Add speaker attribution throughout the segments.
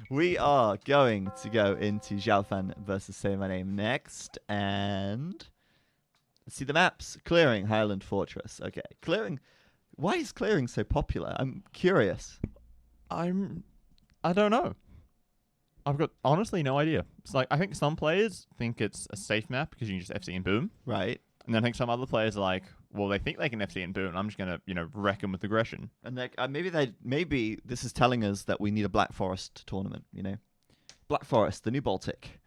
Speaker 1: We are going to go into Xiaofan versus SayMyName next, and let's see the maps. Clearing, Highland Fortress. Okay, clearing. Why is clearing so popular? I'm curious.
Speaker 2: I don't know. I've got honestly no idea. It's like I think some players think it's a safe map because you can just FC and boom,
Speaker 1: Right.
Speaker 2: and then I think some other players are like, well, they think they can FC and boom, and I'm just gonna wreck them with aggression.
Speaker 1: And maybe this is telling us that we need a Black Forest tournament. Black Forest, the new Baltic.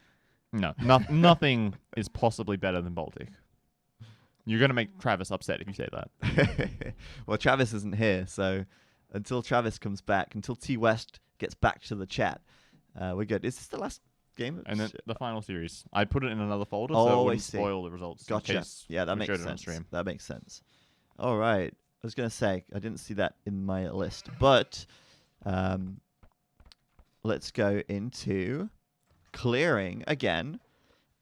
Speaker 2: No, nothing is possibly better than Baltic. You're gonna make Travis upset if you say that.
Speaker 1: Well, Travis isn't here, so until Travis comes back, until T West gets back to the chat, we're good. Is this the last game?
Speaker 2: And then the final series, I put it in another folder
Speaker 1: Oh,
Speaker 2: so it
Speaker 1: I
Speaker 2: wouldn't
Speaker 1: see.
Speaker 2: spoil the results.
Speaker 1: Gotcha.
Speaker 2: In case
Speaker 1: Yeah, that
Speaker 2: we
Speaker 1: makes
Speaker 2: showed it on
Speaker 1: sense.
Speaker 2: stream.
Speaker 1: That makes sense. All right. I was going to say, I didn't see that in my list, but let's go into clearing again,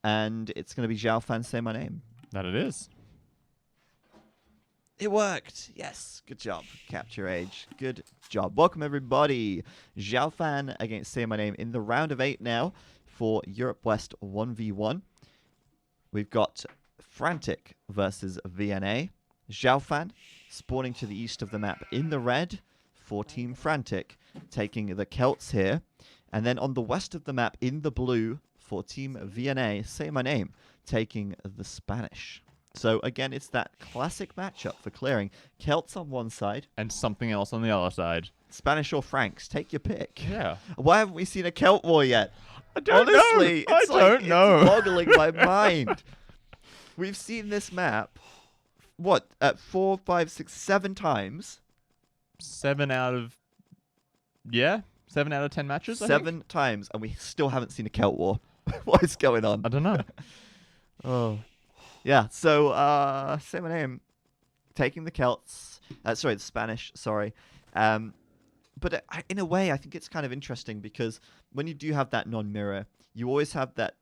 Speaker 1: and it's going to be Xiaofan, SayMyName.
Speaker 2: That it is.
Speaker 1: It worked. Yes. Good job. Capture Age. Good job. Welcome, everybody. Xiaofan against SayMyName in the round of 8 now for Europe West 1v1. We've got Frantic versus VNA. Xiaofan spawning to the east of the map in the red for Team Frantic, taking the Celts here. And then on the west of the map in the blue for Team VNA, SayMyName, taking the Spanish. So again, it's that classic matchup for clearing. Celts on one side.
Speaker 2: And something else on the other side.
Speaker 1: Spanish or Franks, take your pick.
Speaker 2: Yeah.
Speaker 1: Why haven't we seen a Celt war yet?
Speaker 2: I don't
Speaker 1: Honestly,
Speaker 2: know.
Speaker 1: it's
Speaker 2: I don't know.
Speaker 1: It's boggling my mind. We've seen this map, what, at 4, 5, 6, 7 times?
Speaker 2: 7 out of 10 matches.
Speaker 1: 7 times, and we still haven't seen a Celt war. What is going on?
Speaker 2: I don't know.
Speaker 1: Oh. Yeah, so SayMyName taking the Celts. The Spanish, sorry. But in a way, I think it's kind of interesting because when you do have that non-mirror, you always have that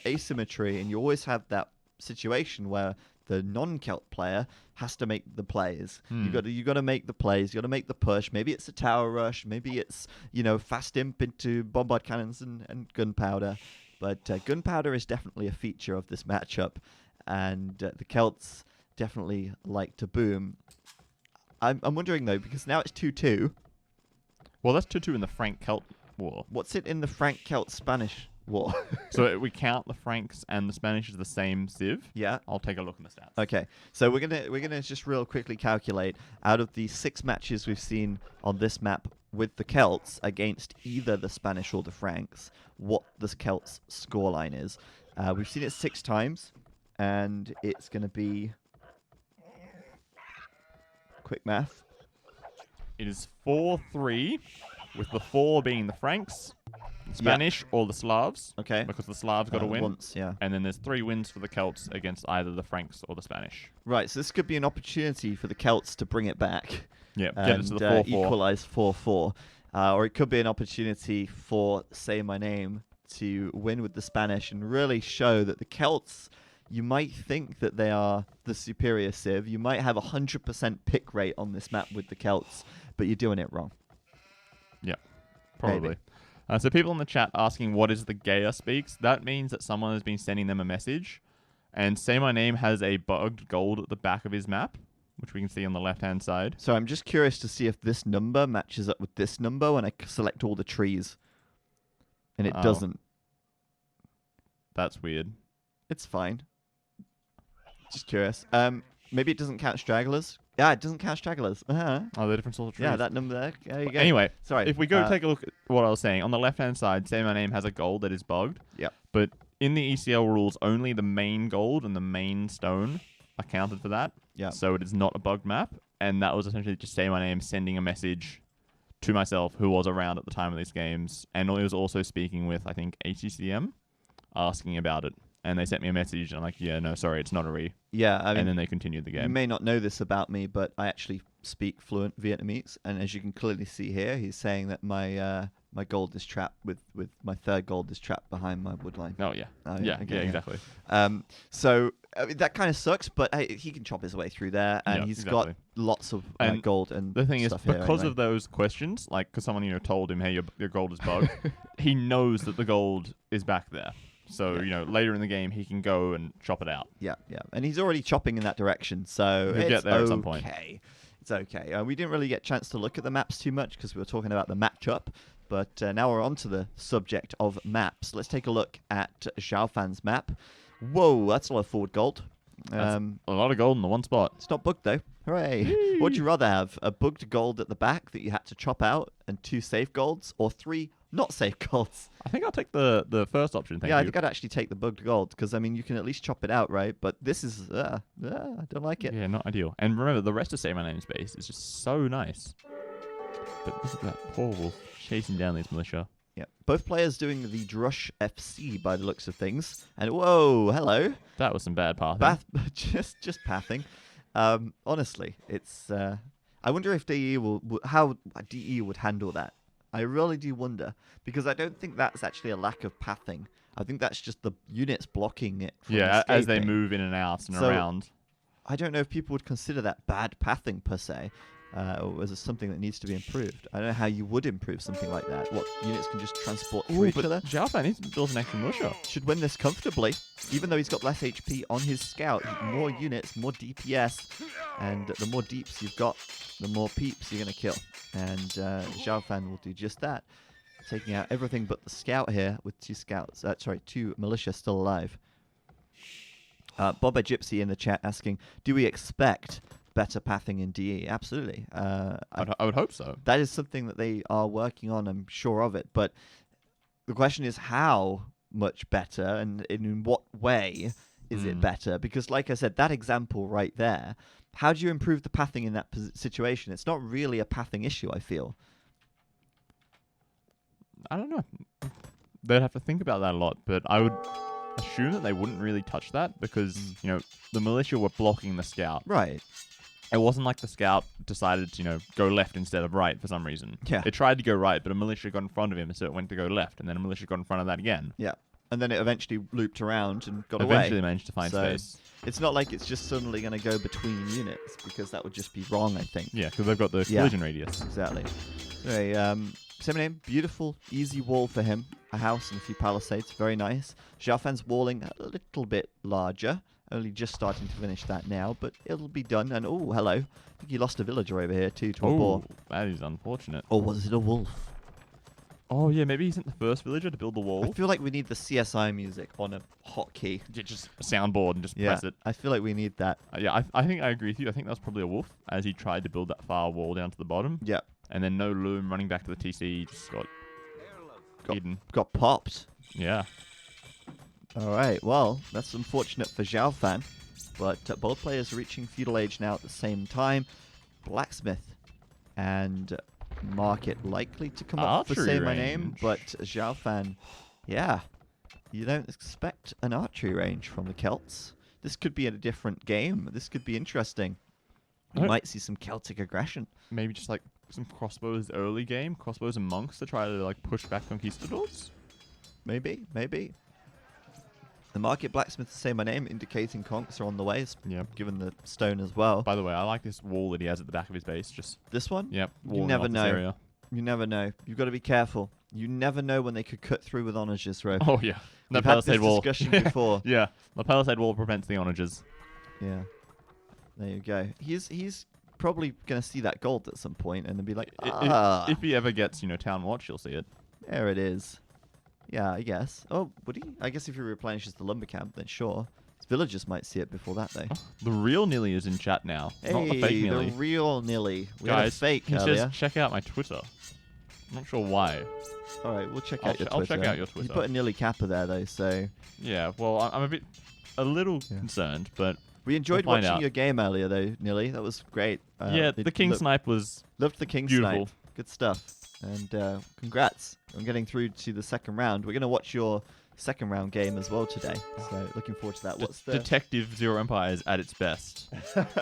Speaker 1: asymmetry, and you always have that situation where the non-Celt player has to make the plays. You got to make the plays. You got to make the push. Maybe it's a tower rush. Maybe it's fast imp into bombard cannons and gunpowder. But gunpowder is definitely a feature of this matchup, and the Celts definitely like to boom. I'm wondering though, because now it's 2-2.
Speaker 2: Well, that's 2-2 in the Frank-Celt war.
Speaker 1: What's it in the Frank-Celt-Spanish war?
Speaker 2: So we count the Franks and the Spanish as the same civ.
Speaker 1: Yeah.
Speaker 2: I'll take a look in the stats.
Speaker 1: Okay. So we're gonna just real quickly calculate out of the 6 matches we've seen on this map with the Celts against either the Spanish or the Franks, what the Celts scoreline is. We've seen it 6 times, and it's gonna be quick math.
Speaker 2: It is 4-3, with the 4 being the Franks, the Spanish, or the Slavs.
Speaker 1: Okay.
Speaker 2: Because the Slavs got a win.
Speaker 1: Once, yeah.
Speaker 2: And then there's 3 wins for the Celts against either the Franks or the Spanish.
Speaker 1: Right, so this could be an opportunity for the Celts to bring it back.
Speaker 2: Yeah,
Speaker 1: And
Speaker 2: get it to the 4-4.
Speaker 1: equalize 4-4. Or it could be an opportunity for SayMyName to win with the Spanish and really show that the Celts, you might think that they are the superior civ. You might have 100% pick rate on this map with the Celts, but you're doing it wrong.
Speaker 2: Yeah, probably.
Speaker 1: Maybe.
Speaker 2: So people in the chat asking what is the Gaia speaks. That means that someone has been sending them a message. And SayMyName has a bugged gold at the back of his map, which we can see on the left-hand side.
Speaker 1: So I'm just curious to see if this number matches up with this number when I select all the trees. And it doesn't.
Speaker 2: That's weird.
Speaker 1: It's fine. Just curious. Maybe it doesn't count stragglers. Yeah, it doesn't count stragglers. Uh-huh.
Speaker 2: Oh, they're different sorts of trees.
Speaker 1: Yeah, that number there. There you go.
Speaker 2: Anyway,
Speaker 1: sorry.
Speaker 2: if we go take a look at what I was saying, on the left-hand side, SayMyName has a gold that is bugged.
Speaker 1: Yep.
Speaker 2: But in the ECL rules, only the main gold and the main stone are counted for that.
Speaker 1: Yeah.
Speaker 2: So it is not a bugged map. And that was essentially just SayMyName sending a message to myself, who was around at the time of these games. And it was also speaking with, I think, HCCM, asking about it. And they sent me a message, and I'm like, yeah, no, sorry, it's not a re.
Speaker 1: Yeah, I mean,
Speaker 2: and then they continued the game.
Speaker 1: You may not know this about me, but I actually speak fluent Vietnamese, and as you can clearly see here, he's saying that my my gold is trapped with my third gold is trapped behind my woodline.
Speaker 2: Oh, yeah.
Speaker 1: Oh,
Speaker 2: Yeah,
Speaker 1: okay,
Speaker 2: exactly.
Speaker 1: So I mean, that kind of sucks, but hey, he can chop his way through there, and
Speaker 2: Yeah,
Speaker 1: he's
Speaker 2: exactly.
Speaker 1: got lots of
Speaker 2: And
Speaker 1: gold and
Speaker 2: The thing is,
Speaker 1: stuff here
Speaker 2: because
Speaker 1: anyway.
Speaker 2: of those questions, like, because someone told him, "Hey, your gold is bugged," he knows that the gold is back there. So
Speaker 1: Yeah.
Speaker 2: later in the game, he can go and chop it out.
Speaker 1: Yeah, and he's already chopping in that direction, so
Speaker 2: He'll
Speaker 1: it's
Speaker 2: get there at some point.
Speaker 1: okay. It's okay. We didn't really get a chance to look at the maps too much because we were talking about the matchup, but now we're on to the subject of maps. Let's take a look at Xiaofan's map. Whoa, that's a lot of forward gold.
Speaker 2: That's a lot of gold in the one spot.
Speaker 1: It's not bugged though. Hooray! What'd you rather have? A bugged gold at the back that you had to chop out, and 2 safe golds, or 3 not safe golds?
Speaker 2: I think I'll take the first option. Thank you.
Speaker 1: I think I'd actually take the bugged gold because I mean you can at least chop it out, right? But this is I don't like it.
Speaker 2: Yeah, not ideal. And remember, the rest of SayMyName space is just so nice. But look at that poor wolf chasing down these militia.
Speaker 1: Yeah, both players doing the Drush FC by the looks of things. And whoa, hello,
Speaker 2: That was some bad pathing.
Speaker 1: just pathing. Honestly, it's. I wonder if DE how DE would handle that. I really do wonder because I don't think that's actually a lack of pathing. I think that's just the units blocking it. From
Speaker 2: Yeah, as they
Speaker 1: escaping.
Speaker 2: move in and out and
Speaker 1: So,
Speaker 2: around.
Speaker 1: I don't know if people would consider that bad pathing per se, or is it something that needs to be improved? I don't know how you would improve something like that. What units can just transport through each
Speaker 2: but
Speaker 1: other?
Speaker 2: Xiaofan needs to build an extra militia.
Speaker 1: Should win this comfortably, even though he's got less HP on his scout. More units, more DPS, and the more deeps you've got, the more peeps you're going to kill. And Xiaofan will do just that, taking out everything but the scout here with 2 militia still alive. Boba Gypsy in the chat asking, do we expect better pathing in DE? Absolutely.
Speaker 2: I would hope so.
Speaker 1: That is something that they are working on, I'm sure of it. But the question is how much better and in what way is it better? Because like I said, that example right there, how do you improve the pathing in that situation? It's not really a pathing issue, I feel.
Speaker 2: I don't know. They'd have to think about that a lot, but I would assume that they wouldn't really touch that because, the militia were blocking the scout.
Speaker 1: Right.
Speaker 2: It wasn't like the scout decided to, go left instead of right for some reason.
Speaker 1: Yeah.
Speaker 2: It tried to go right, but a militia got in front of him, so it went to go left, and then a militia got in front of that again.
Speaker 1: Yeah. And then it eventually looped around and got away.
Speaker 2: Eventually managed to find space.
Speaker 1: It's not like it's just suddenly going to go between units because that would just be wrong, I think.
Speaker 2: Yeah, because they've got the collision radius.
Speaker 1: Exactly. Anyway, SayMyName, beautiful, easy wall for him. A house and a few palisades, very nice. Xiaofan's walling a little bit larger. Only just starting to finish that now, but it'll be done. And oh, hello. I think he lost a villager over here too to a boar.
Speaker 2: That is unfortunate.
Speaker 1: Or was it a wolf?
Speaker 2: Oh, yeah, maybe he sent the first villager to build the wall.
Speaker 1: I feel like we need the CSI music on a hotkey.
Speaker 2: Yeah, just a soundboard and just
Speaker 1: Yeah,
Speaker 2: press it.
Speaker 1: I feel like we need that.
Speaker 2: Yeah, I think I agree with you. I think that was probably a wolf as he tried to build that far wall down to the bottom.
Speaker 1: Yeah.
Speaker 2: And then no loom running back to the TC just got hidden.
Speaker 1: Got popped.
Speaker 2: Yeah.
Speaker 1: All right, well, that's unfortunate for Xiaofan, but both players are reaching feudal age now at the same time. Blacksmith and Market likely to come up for SayMyName,
Speaker 2: range.
Speaker 1: but Xiaofan, yeah, you don't expect an archery range from the Celts. This could be a different game. This could be interesting. You might see some Celtic aggression.
Speaker 2: Maybe just like some crossbows early game, crossbows and monks to try to like push back conquistadors.
Speaker 1: Maybe. The Market Blacksmith, SayMyName, indicating conks are on the way.
Speaker 2: Yeah.
Speaker 1: Given the stone as well.
Speaker 2: By the way, I like this wall that he has at the back of his base. Just
Speaker 1: This one?
Speaker 2: yep.
Speaker 1: You
Speaker 2: walling
Speaker 1: never
Speaker 2: off this
Speaker 1: know.
Speaker 2: area.
Speaker 1: You never know. You've got to be careful. You never know when they could cut through with onagers, Ro.
Speaker 2: Oh yeah. The
Speaker 1: We've had this
Speaker 2: palisade wall.
Speaker 1: discussion before.
Speaker 2: Yeah. The palisade wall prevents the onagers.
Speaker 1: Yeah. There you go. He's probably going to see that gold at some point and then be like,
Speaker 2: If he ever gets, town watch, you'll see it.
Speaker 1: there it is. Yeah, I guess. Oh, would he? I guess if he replenishes the lumber camp, then sure. His villagers might see it before that, though.
Speaker 2: Oh, the real Nilly is in chat now, not the fake Nilly.
Speaker 1: The real Nilly. We had a
Speaker 2: Guys,
Speaker 1: fake
Speaker 2: he
Speaker 1: earlier.
Speaker 2: says check out my Twitter. I'm not sure why.
Speaker 1: All right, we'll check
Speaker 2: I'll
Speaker 1: out your
Speaker 2: I'll
Speaker 1: Twitter.
Speaker 2: check out your
Speaker 1: You
Speaker 2: Twitter.
Speaker 1: put a Nilly Kappa there, though, so...
Speaker 2: Yeah, well, I'm a little concerned, but
Speaker 1: We enjoyed
Speaker 2: We'll find
Speaker 1: watching
Speaker 2: out.
Speaker 1: your game earlier, though, Nilly. That was great.
Speaker 2: yeah, the King Snipe was
Speaker 1: Loved the King
Speaker 2: beautiful.
Speaker 1: Snipe. Good stuff. And congrats on getting through to the second round. We're going to watch your second round game as well today. So looking forward to that. What's the...
Speaker 2: Detective Zero Empires at its best.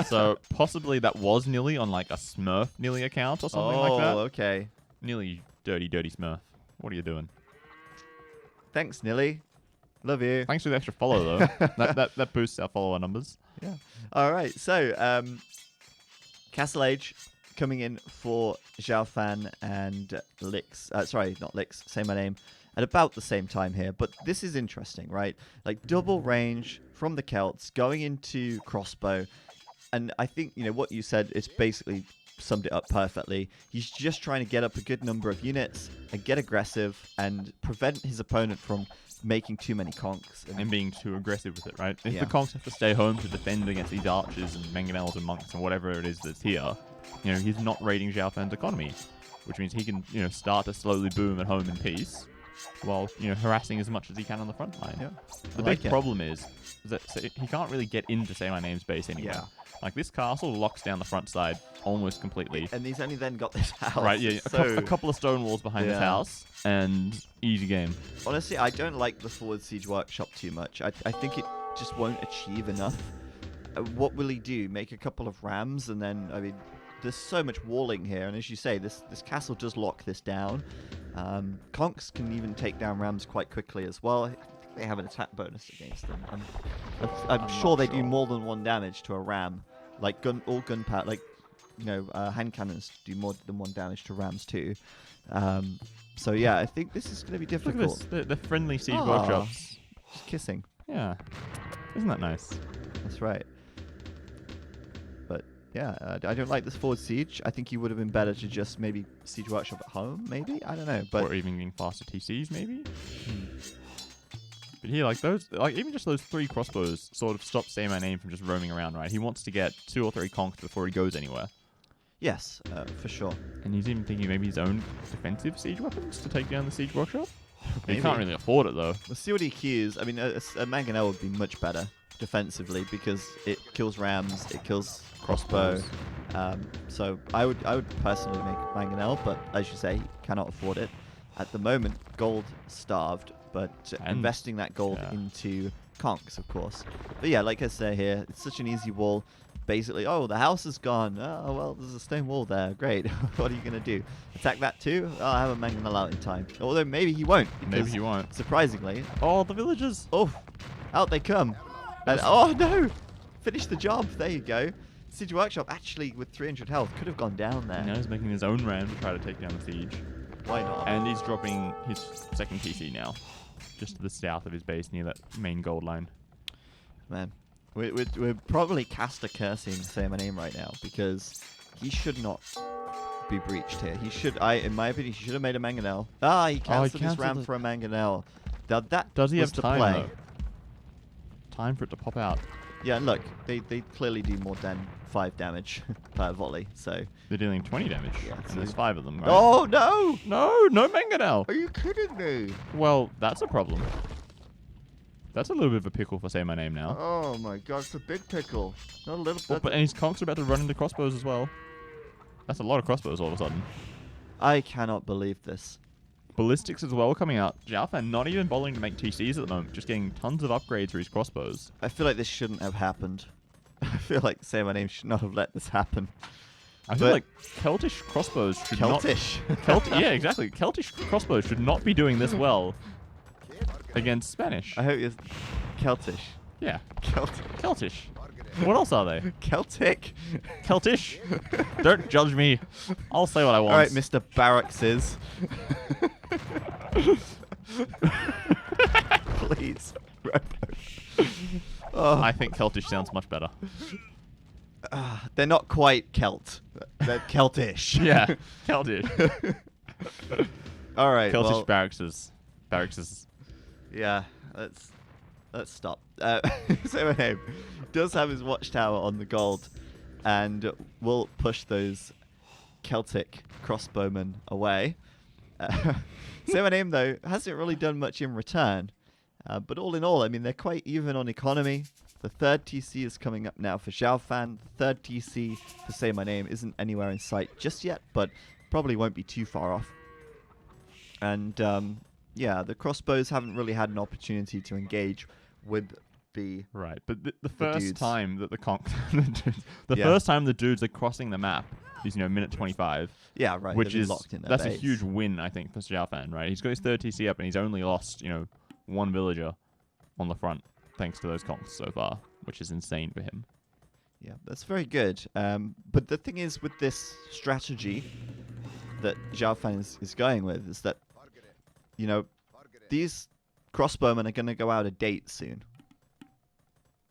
Speaker 2: So possibly that was Nilly on like a Smurf Nilly account or something like that.
Speaker 1: Oh, okay.
Speaker 2: Nilly, dirty Smurf. What are you doing?
Speaker 1: Thanks, Nilly. Love you.
Speaker 2: Thanks for the extra follow, though. that boosts our follower numbers.
Speaker 1: Yeah. All right. So, Castle Age coming in for Xiaofan and Lix. Sorry, not Lix. Say my name. At about the same time here. But this is interesting, right? Like double range from the Celts going into crossbow. And I think, what you said, it's basically summed it up perfectly. He's just trying to get up a good number of units and get aggressive and prevent his opponent from making too many conks.
Speaker 2: And being too aggressive with it, right? If
Speaker 1: Yeah.
Speaker 2: the conks have to stay home to defend against these archers and mangonels and monks and whatever it is that's here, he's not raiding Xiaofan's economy, which means he can, start to slowly boom at home in peace while, harassing as much as he can on the front line.
Speaker 1: Yeah.
Speaker 2: The big problem is that he can't really get into SayMyName's base anymore.
Speaker 1: Yeah.
Speaker 2: Like, this castle locks down the front side almost completely.
Speaker 1: And he's only then got this house.
Speaker 2: Right, yeah. A couple of stone walls behind this house, and easy game.
Speaker 1: Honestly, I don't like the forward siege workshop too much. I think it just won't achieve enough. What will he do? Make a couple of rams, and then, there's so much walling here. And as you say, this castle does lock this down. Conks can even take down rams quite quickly as well. I think they have an attack bonus against them. I'm sure they do more than 1 damage to a ram. Like gunpowder, like hand cannons do more than 1 damage to rams too. So yeah, I think this is going to be difficult.
Speaker 2: Look at this, the friendly siege workshops.
Speaker 1: Just kissing.
Speaker 2: Yeah, isn't that nice?
Speaker 1: That's right. But yeah, I don't like this forward siege. I think he would have been better to just maybe siege workshop at home. Maybe, I don't know. But
Speaker 2: or even getting faster TCs, maybe. But here, even just those 3 crossbows sort of stop SayMyName from just roaming around, right? He wants to get 2 or 3 conks before he goes anywhere.
Speaker 1: Yes, for sure.
Speaker 2: And he's even thinking maybe his own defensive siege weapons to take down the siege workshop. He
Speaker 1: Maybe.
Speaker 2: can't really afford it, though.
Speaker 1: We'll see what he queues. a mangonel would be much better defensively because it kills rams, it kills crossbow. So I would personally make mangonel, but as you say, he cannot afford it. At the moment, gold starved, but investing that gold into conks, of course. But yeah, like I say here, it's such an easy wall. Basically, the house is gone. Oh, well, there's a stone wall there. Great. What are you going to do? Attack that too? Oh, I have a mangonel out in time. Although maybe he won't.
Speaker 2: Maybe he won't.
Speaker 1: Surprisingly.
Speaker 2: Oh, the villagers.
Speaker 1: Oh, out they come. And, oh, no. Finish the job. There you go. Siege Workshop, actually, with 300 health, could have gone down there.
Speaker 2: Now he's making his own ram to try to take down the siege.
Speaker 1: Why not?
Speaker 2: And he's dropping his second TC now, just to the south of his base near that main gold line.
Speaker 1: Man, we're probably caster cursing SayMyName right now because he should not be breached here. He should, in my opinion, he should have made a mangonel. He cancelled his ram for a mangonel. Now that
Speaker 2: does he
Speaker 1: was
Speaker 2: have
Speaker 1: the
Speaker 2: time?
Speaker 1: play.
Speaker 2: Though? Time for it to pop out.
Speaker 1: Yeah, and look, they clearly do more than 5 damage per volley. So
Speaker 2: they're dealing 20 damage, and there's 5 of them. Right?
Speaker 1: Oh no!
Speaker 2: No mangonel.
Speaker 1: Are you kidding me?
Speaker 2: Well, that's a problem. That's a little bit of a pickle for SayMyName now.
Speaker 1: Oh my god, it's a big pickle. Not a little
Speaker 2: Well,
Speaker 1: bit.
Speaker 2: and his conks are about to run into crossbows as well. That's a lot of crossbows all of a sudden.
Speaker 1: I cannot believe this.
Speaker 2: Ballistics as well coming out. Xiaofan not even bothering to make TCs at the moment, just getting tons of upgrades for his crossbows.
Speaker 1: I feel like this shouldn't have happened. I feel like SayMyName should not have let this happen.
Speaker 2: I feel like Celtish crossbows should
Speaker 1: Celtish.
Speaker 2: not... yeah, exactly. Celtish crossbows should not be doing this well against Spanish.
Speaker 1: I hope you're Celtish.
Speaker 2: Yeah.
Speaker 1: Celtic.
Speaker 2: Celtish. What else are they?
Speaker 1: Celtic.
Speaker 2: Celtish. Don't judge me. I'll say what I want.
Speaker 1: All right, Mr. Barrackses. Please. Oh.
Speaker 2: I think Celtish sounds much better.
Speaker 1: They're not quite Celt. They're Celtish.
Speaker 2: Yeah, Celtish.
Speaker 1: All right.
Speaker 2: Celtish
Speaker 1: well,
Speaker 2: barrackses.
Speaker 1: Yeah, let's stop. SayMyName does have his watchtower on the gold, and will push those Celtic crossbowmen away. SayMyName, though, hasn't really done much in return. But all in all, I mean, they're quite even on economy. The 3rd TC is coming up now for Xiaofan. The 3rd TC for SayMyName isn't anywhere in sight just yet, but probably won't be too far off. And yeah, the crossbows haven't really had an opportunity to engage with the
Speaker 2: right. But the first
Speaker 1: dudes.
Speaker 2: time that first time the dudes are crossing the map is minute 25.
Speaker 1: Yeah, right.
Speaker 2: Which is
Speaker 1: locked in their
Speaker 2: that's
Speaker 1: base.
Speaker 2: a huge win, I think, for Xiaofan. Right, he's got his 3rd TC up and he's only lost 1 villager, on the front, thanks to those conks so far, which is insane for him.
Speaker 1: Yeah, that's very good. But the thing is with this strategy that Xiaofan is going with is that, you know, these crossbowmen are going to go out of date soon.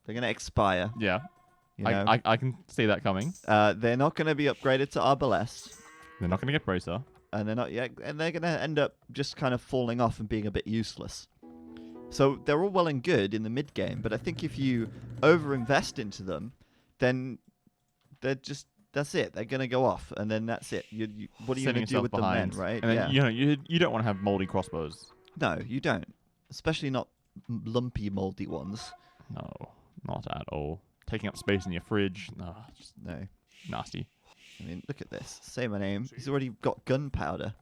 Speaker 1: They're going to expire.
Speaker 2: Yeah,
Speaker 1: You know?
Speaker 2: I can see that coming.
Speaker 1: They're not going to be upgraded to Arbalest.
Speaker 2: They're not going to get bracer.
Speaker 1: And they're not yet, and they're going to end up just kind of falling off and being a bit useless. So they're all well and good in the mid game, but I think if you overinvest into them, then that's it. They're going to go off, and then that's it. What are you going to do with them then, right?
Speaker 2: And then, you don't want to have moldy crossbows.
Speaker 1: No, you don't. Especially not lumpy, moldy ones.
Speaker 2: No, not at all. Taking up space in your fridge. No, just
Speaker 1: No.
Speaker 2: nasty.
Speaker 1: I mean, look at this. Say my name. He's already got gunpowder.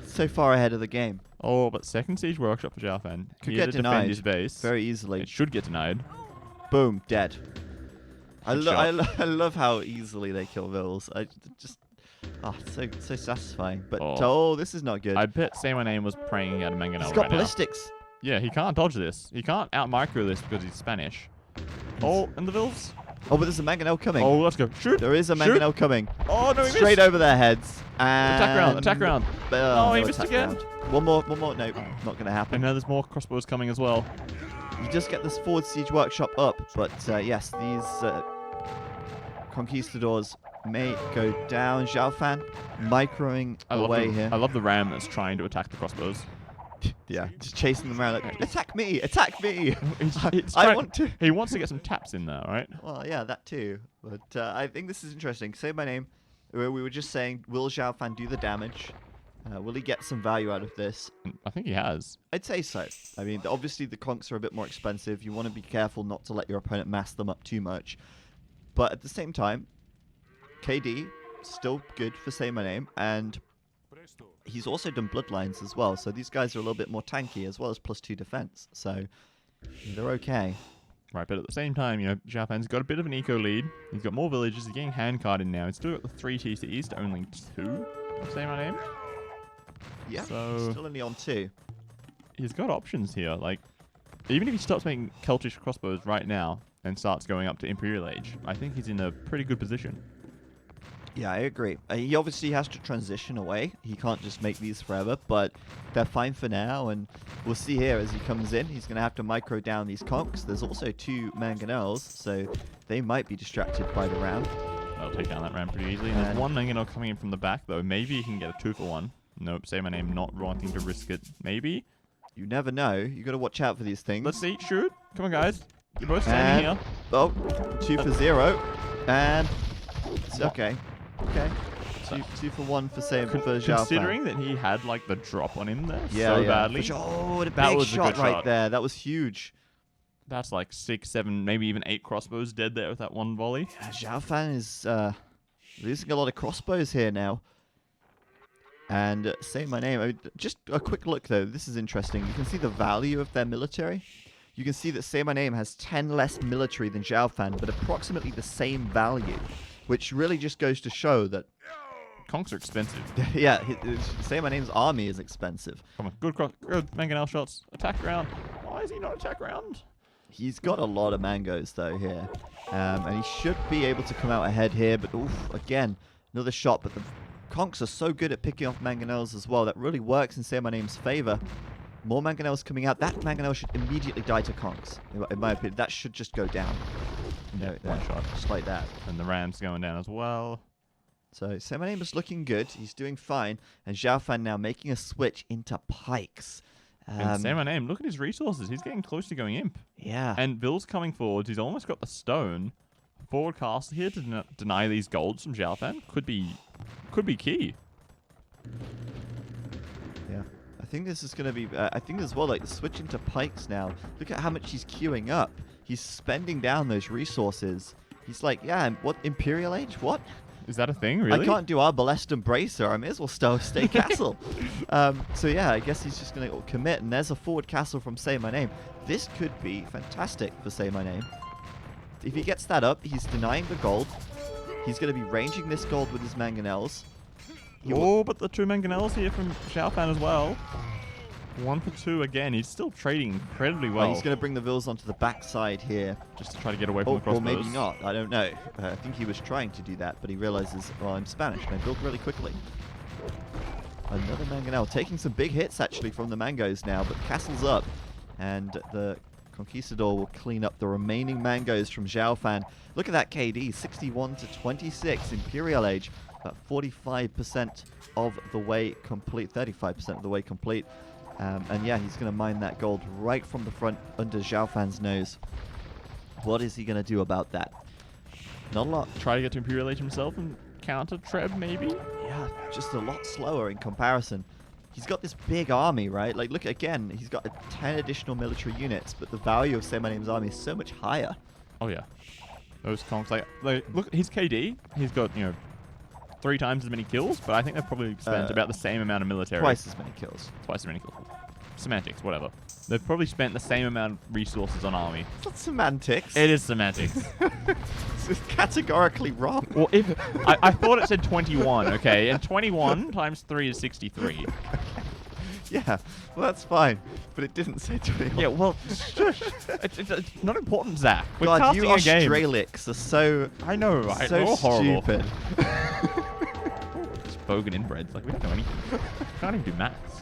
Speaker 1: So far ahead of the game.
Speaker 2: Oh, but second siege workshop for Xiaofan.
Speaker 1: Could
Speaker 2: He
Speaker 1: get
Speaker 2: had to defend
Speaker 1: denied
Speaker 2: his base.
Speaker 1: very easily.
Speaker 2: It should get denied.
Speaker 1: Boom, dead. I
Speaker 2: Headshot.
Speaker 1: love how easily they kill vills. So satisfying. But
Speaker 2: Oh.
Speaker 1: this is not good.
Speaker 2: I bet SayMyName was praying at a mangonel
Speaker 1: He's got
Speaker 2: right now.
Speaker 1: ballistics.
Speaker 2: Yeah, he can't dodge this. He can't out-micro this because he's Spanish. Oh, and the vills?
Speaker 1: Oh, but there's a mangonel coming.
Speaker 2: Oh, let's go. Shoot!
Speaker 1: There is a
Speaker 2: Shoot.
Speaker 1: mangonel coming.
Speaker 2: Oh, no, he
Speaker 1: Straight
Speaker 2: missed.
Speaker 1: over their heads. And
Speaker 2: Attack round. Oh, he missed
Speaker 1: attack
Speaker 2: again.
Speaker 1: round. One more. No, not going to happen.
Speaker 2: And now there's more crossbows coming as well.
Speaker 1: You just get this forward siege workshop up, but yes, these conquistadors may go down. Xiaofan microing away here.
Speaker 2: I love the ram that's trying to attack the crossbows.
Speaker 1: Yeah, just chasing them around like, attack me, attack me.
Speaker 2: I
Speaker 1: want to.
Speaker 2: He wants to get some taps in there, right?
Speaker 1: Well, yeah, that too. But I think this is interesting. Say my name. We were just saying, will Xiaofan do the damage? Will he get some value out of this?
Speaker 2: I think he has.
Speaker 1: I'd say so. I mean, obviously the conks are a bit more expensive. You want to be careful not to let your opponent mass them up too much. But at the same time, KD, still good for Say My Name, and he's also done Bloodlines as well. So these guys are a little bit more tanky as well as +2 defense. So they're okay.
Speaker 2: Right, but at the same time, Xiaofan's got a bit of an eco lead. He's got more villages. He's getting handcarded now. He's still got the 3 TCs to only 2. Say my name.
Speaker 1: Yeah,
Speaker 2: So
Speaker 1: still only on 2.
Speaker 2: he's got options here. Like, even if he stops making Celtic crossbows right now and starts going up to Imperial Age, I think he's in a pretty good position.
Speaker 1: Yeah, I agree. He obviously has to transition away. He can't just make these forever, but they're fine for now. And we'll see here as he comes in, he's going to have to micro down these conks. There's also 2 mangonels, so they might be distracted by the ram.
Speaker 2: I'll take down that ram pretty easily. And there's one mangonel coming in from the back, though. Maybe he can get a 2-for-1. Nope, Say My Name not wanting to risk it. Maybe.
Speaker 1: You never know. You got to watch out for these things.
Speaker 2: Let's see. Shoot. Come on, guys. You're both standing here.
Speaker 1: Oh, 2 for 0. And it's okay. Okay. 2 for 1 for Xiaofan.
Speaker 2: Considering that he had like the drop on him there
Speaker 1: Yeah.
Speaker 2: badly.
Speaker 1: Oh, what a
Speaker 2: That
Speaker 1: big
Speaker 2: was a
Speaker 1: shot
Speaker 2: good
Speaker 1: right
Speaker 2: shot.
Speaker 1: there. That was huge.
Speaker 2: That's like 6, 7, maybe even 8 crossbows dead there with that one volley.
Speaker 1: Yeah, Xiaofan is losing a lot of crossbows here now. And Say My Name. I mean, just a quick look though. This is interesting. You can see the value of their military. You can see that Say My Name has 10 less military than Xiaofan, but approximately the same value, which really just goes to show that
Speaker 2: Conks are expensive.
Speaker 1: yeah, Say My Name's army is expensive.
Speaker 2: Come on, good mangonel shots. Attack round. Why is he not attack round?
Speaker 1: He's got a lot of mangoes though here, and he should be able to come out ahead here. But oof, again, another shot. But the conks are so good at picking off mangonels as well. That really works in Say My Name's favor. More mangonels coming out. That mangonel should immediately die to conks. In my opinion, that should just go down.
Speaker 2: Yeah, one shot.
Speaker 1: Just like that.
Speaker 2: And the ram's going down as well.
Speaker 1: So Say My Name is looking good. He's doing fine. And Xiaofan now making a switch into pikes.
Speaker 2: And Say My Name, look at his resources. He's getting close to going imp.
Speaker 1: Yeah.
Speaker 2: And Bill's coming forwards. He's almost got the stone. Forward cast here to deny these golds from Xiaofan could be key.
Speaker 1: Yeah. I think this is going to be... I think as well, like, switching to pikes now. Look at how much he's queuing up. He's spending down those resources. He's like, yeah, what? Imperial Age? What?
Speaker 2: Is that a thing, really?
Speaker 1: I can't do Arbalest and Bracer. I may as well stay castle. So yeah, I guess he's just going to commit. And there's a forward castle from Say My Name. This could be fantastic for Say My Name. If he gets that up, he's denying the gold. He's going to be ranging this gold with his mangonels.
Speaker 2: Oh, but the 2 mangonels here from Xiaofan as well. 1 for 2 again. He's still trading incredibly well.
Speaker 1: He's going to bring the vills onto the backside here.
Speaker 2: Just to try to get away from the crossbows.
Speaker 1: Or maybe not. I don't know. I think he was trying to do that, but he realizes, well, I'm Spanish and I build really quickly. Another mangonel. Taking some big hits, actually, from the mangoes now, but castle's up. And the Conquistador will clean up the remaining mangoes from Xiaofan. Look at that KD, 61 to 26. Imperial age, about 45% of the way complete, 35% of the way complete. And yeah, he's going to mine that gold right from the front under Xiaofan's nose. What is he going to do about that? Not a lot.
Speaker 2: Try to get to Imperial age himself and counter Treb, maybe?
Speaker 1: Yeah, just a lot slower in comparison. He's got this big army, right? Like, look, again, he's got 10 additional military units, but the value of SayMyName's army is so much higher.
Speaker 2: Oh, yeah. Those conks, like look, his KD, he's got, 3 times as many kills, but I think they've probably spent about the same amount of military.
Speaker 1: Twice as many kills.
Speaker 2: Twice as many kills. Semantics, whatever. They've probably spent the same amount of resources on army.
Speaker 1: It's not semantics.
Speaker 2: It is semantics.
Speaker 1: It's categorically wrong.
Speaker 2: Well, if I thought it said 21, okay? And 21 times 3 is 63.
Speaker 1: Yeah, well, that's fine. But it didn't say 21.
Speaker 2: Yeah, well, shush. It's not important, Zach. We're
Speaker 1: God,
Speaker 2: casting
Speaker 1: you
Speaker 2: a game.
Speaker 1: Australics are so...
Speaker 2: I know, right?
Speaker 1: So
Speaker 2: We're all horrible.
Speaker 1: stupid.
Speaker 2: Spoken inbreds. Like, we don't know anything. Can't even do maths.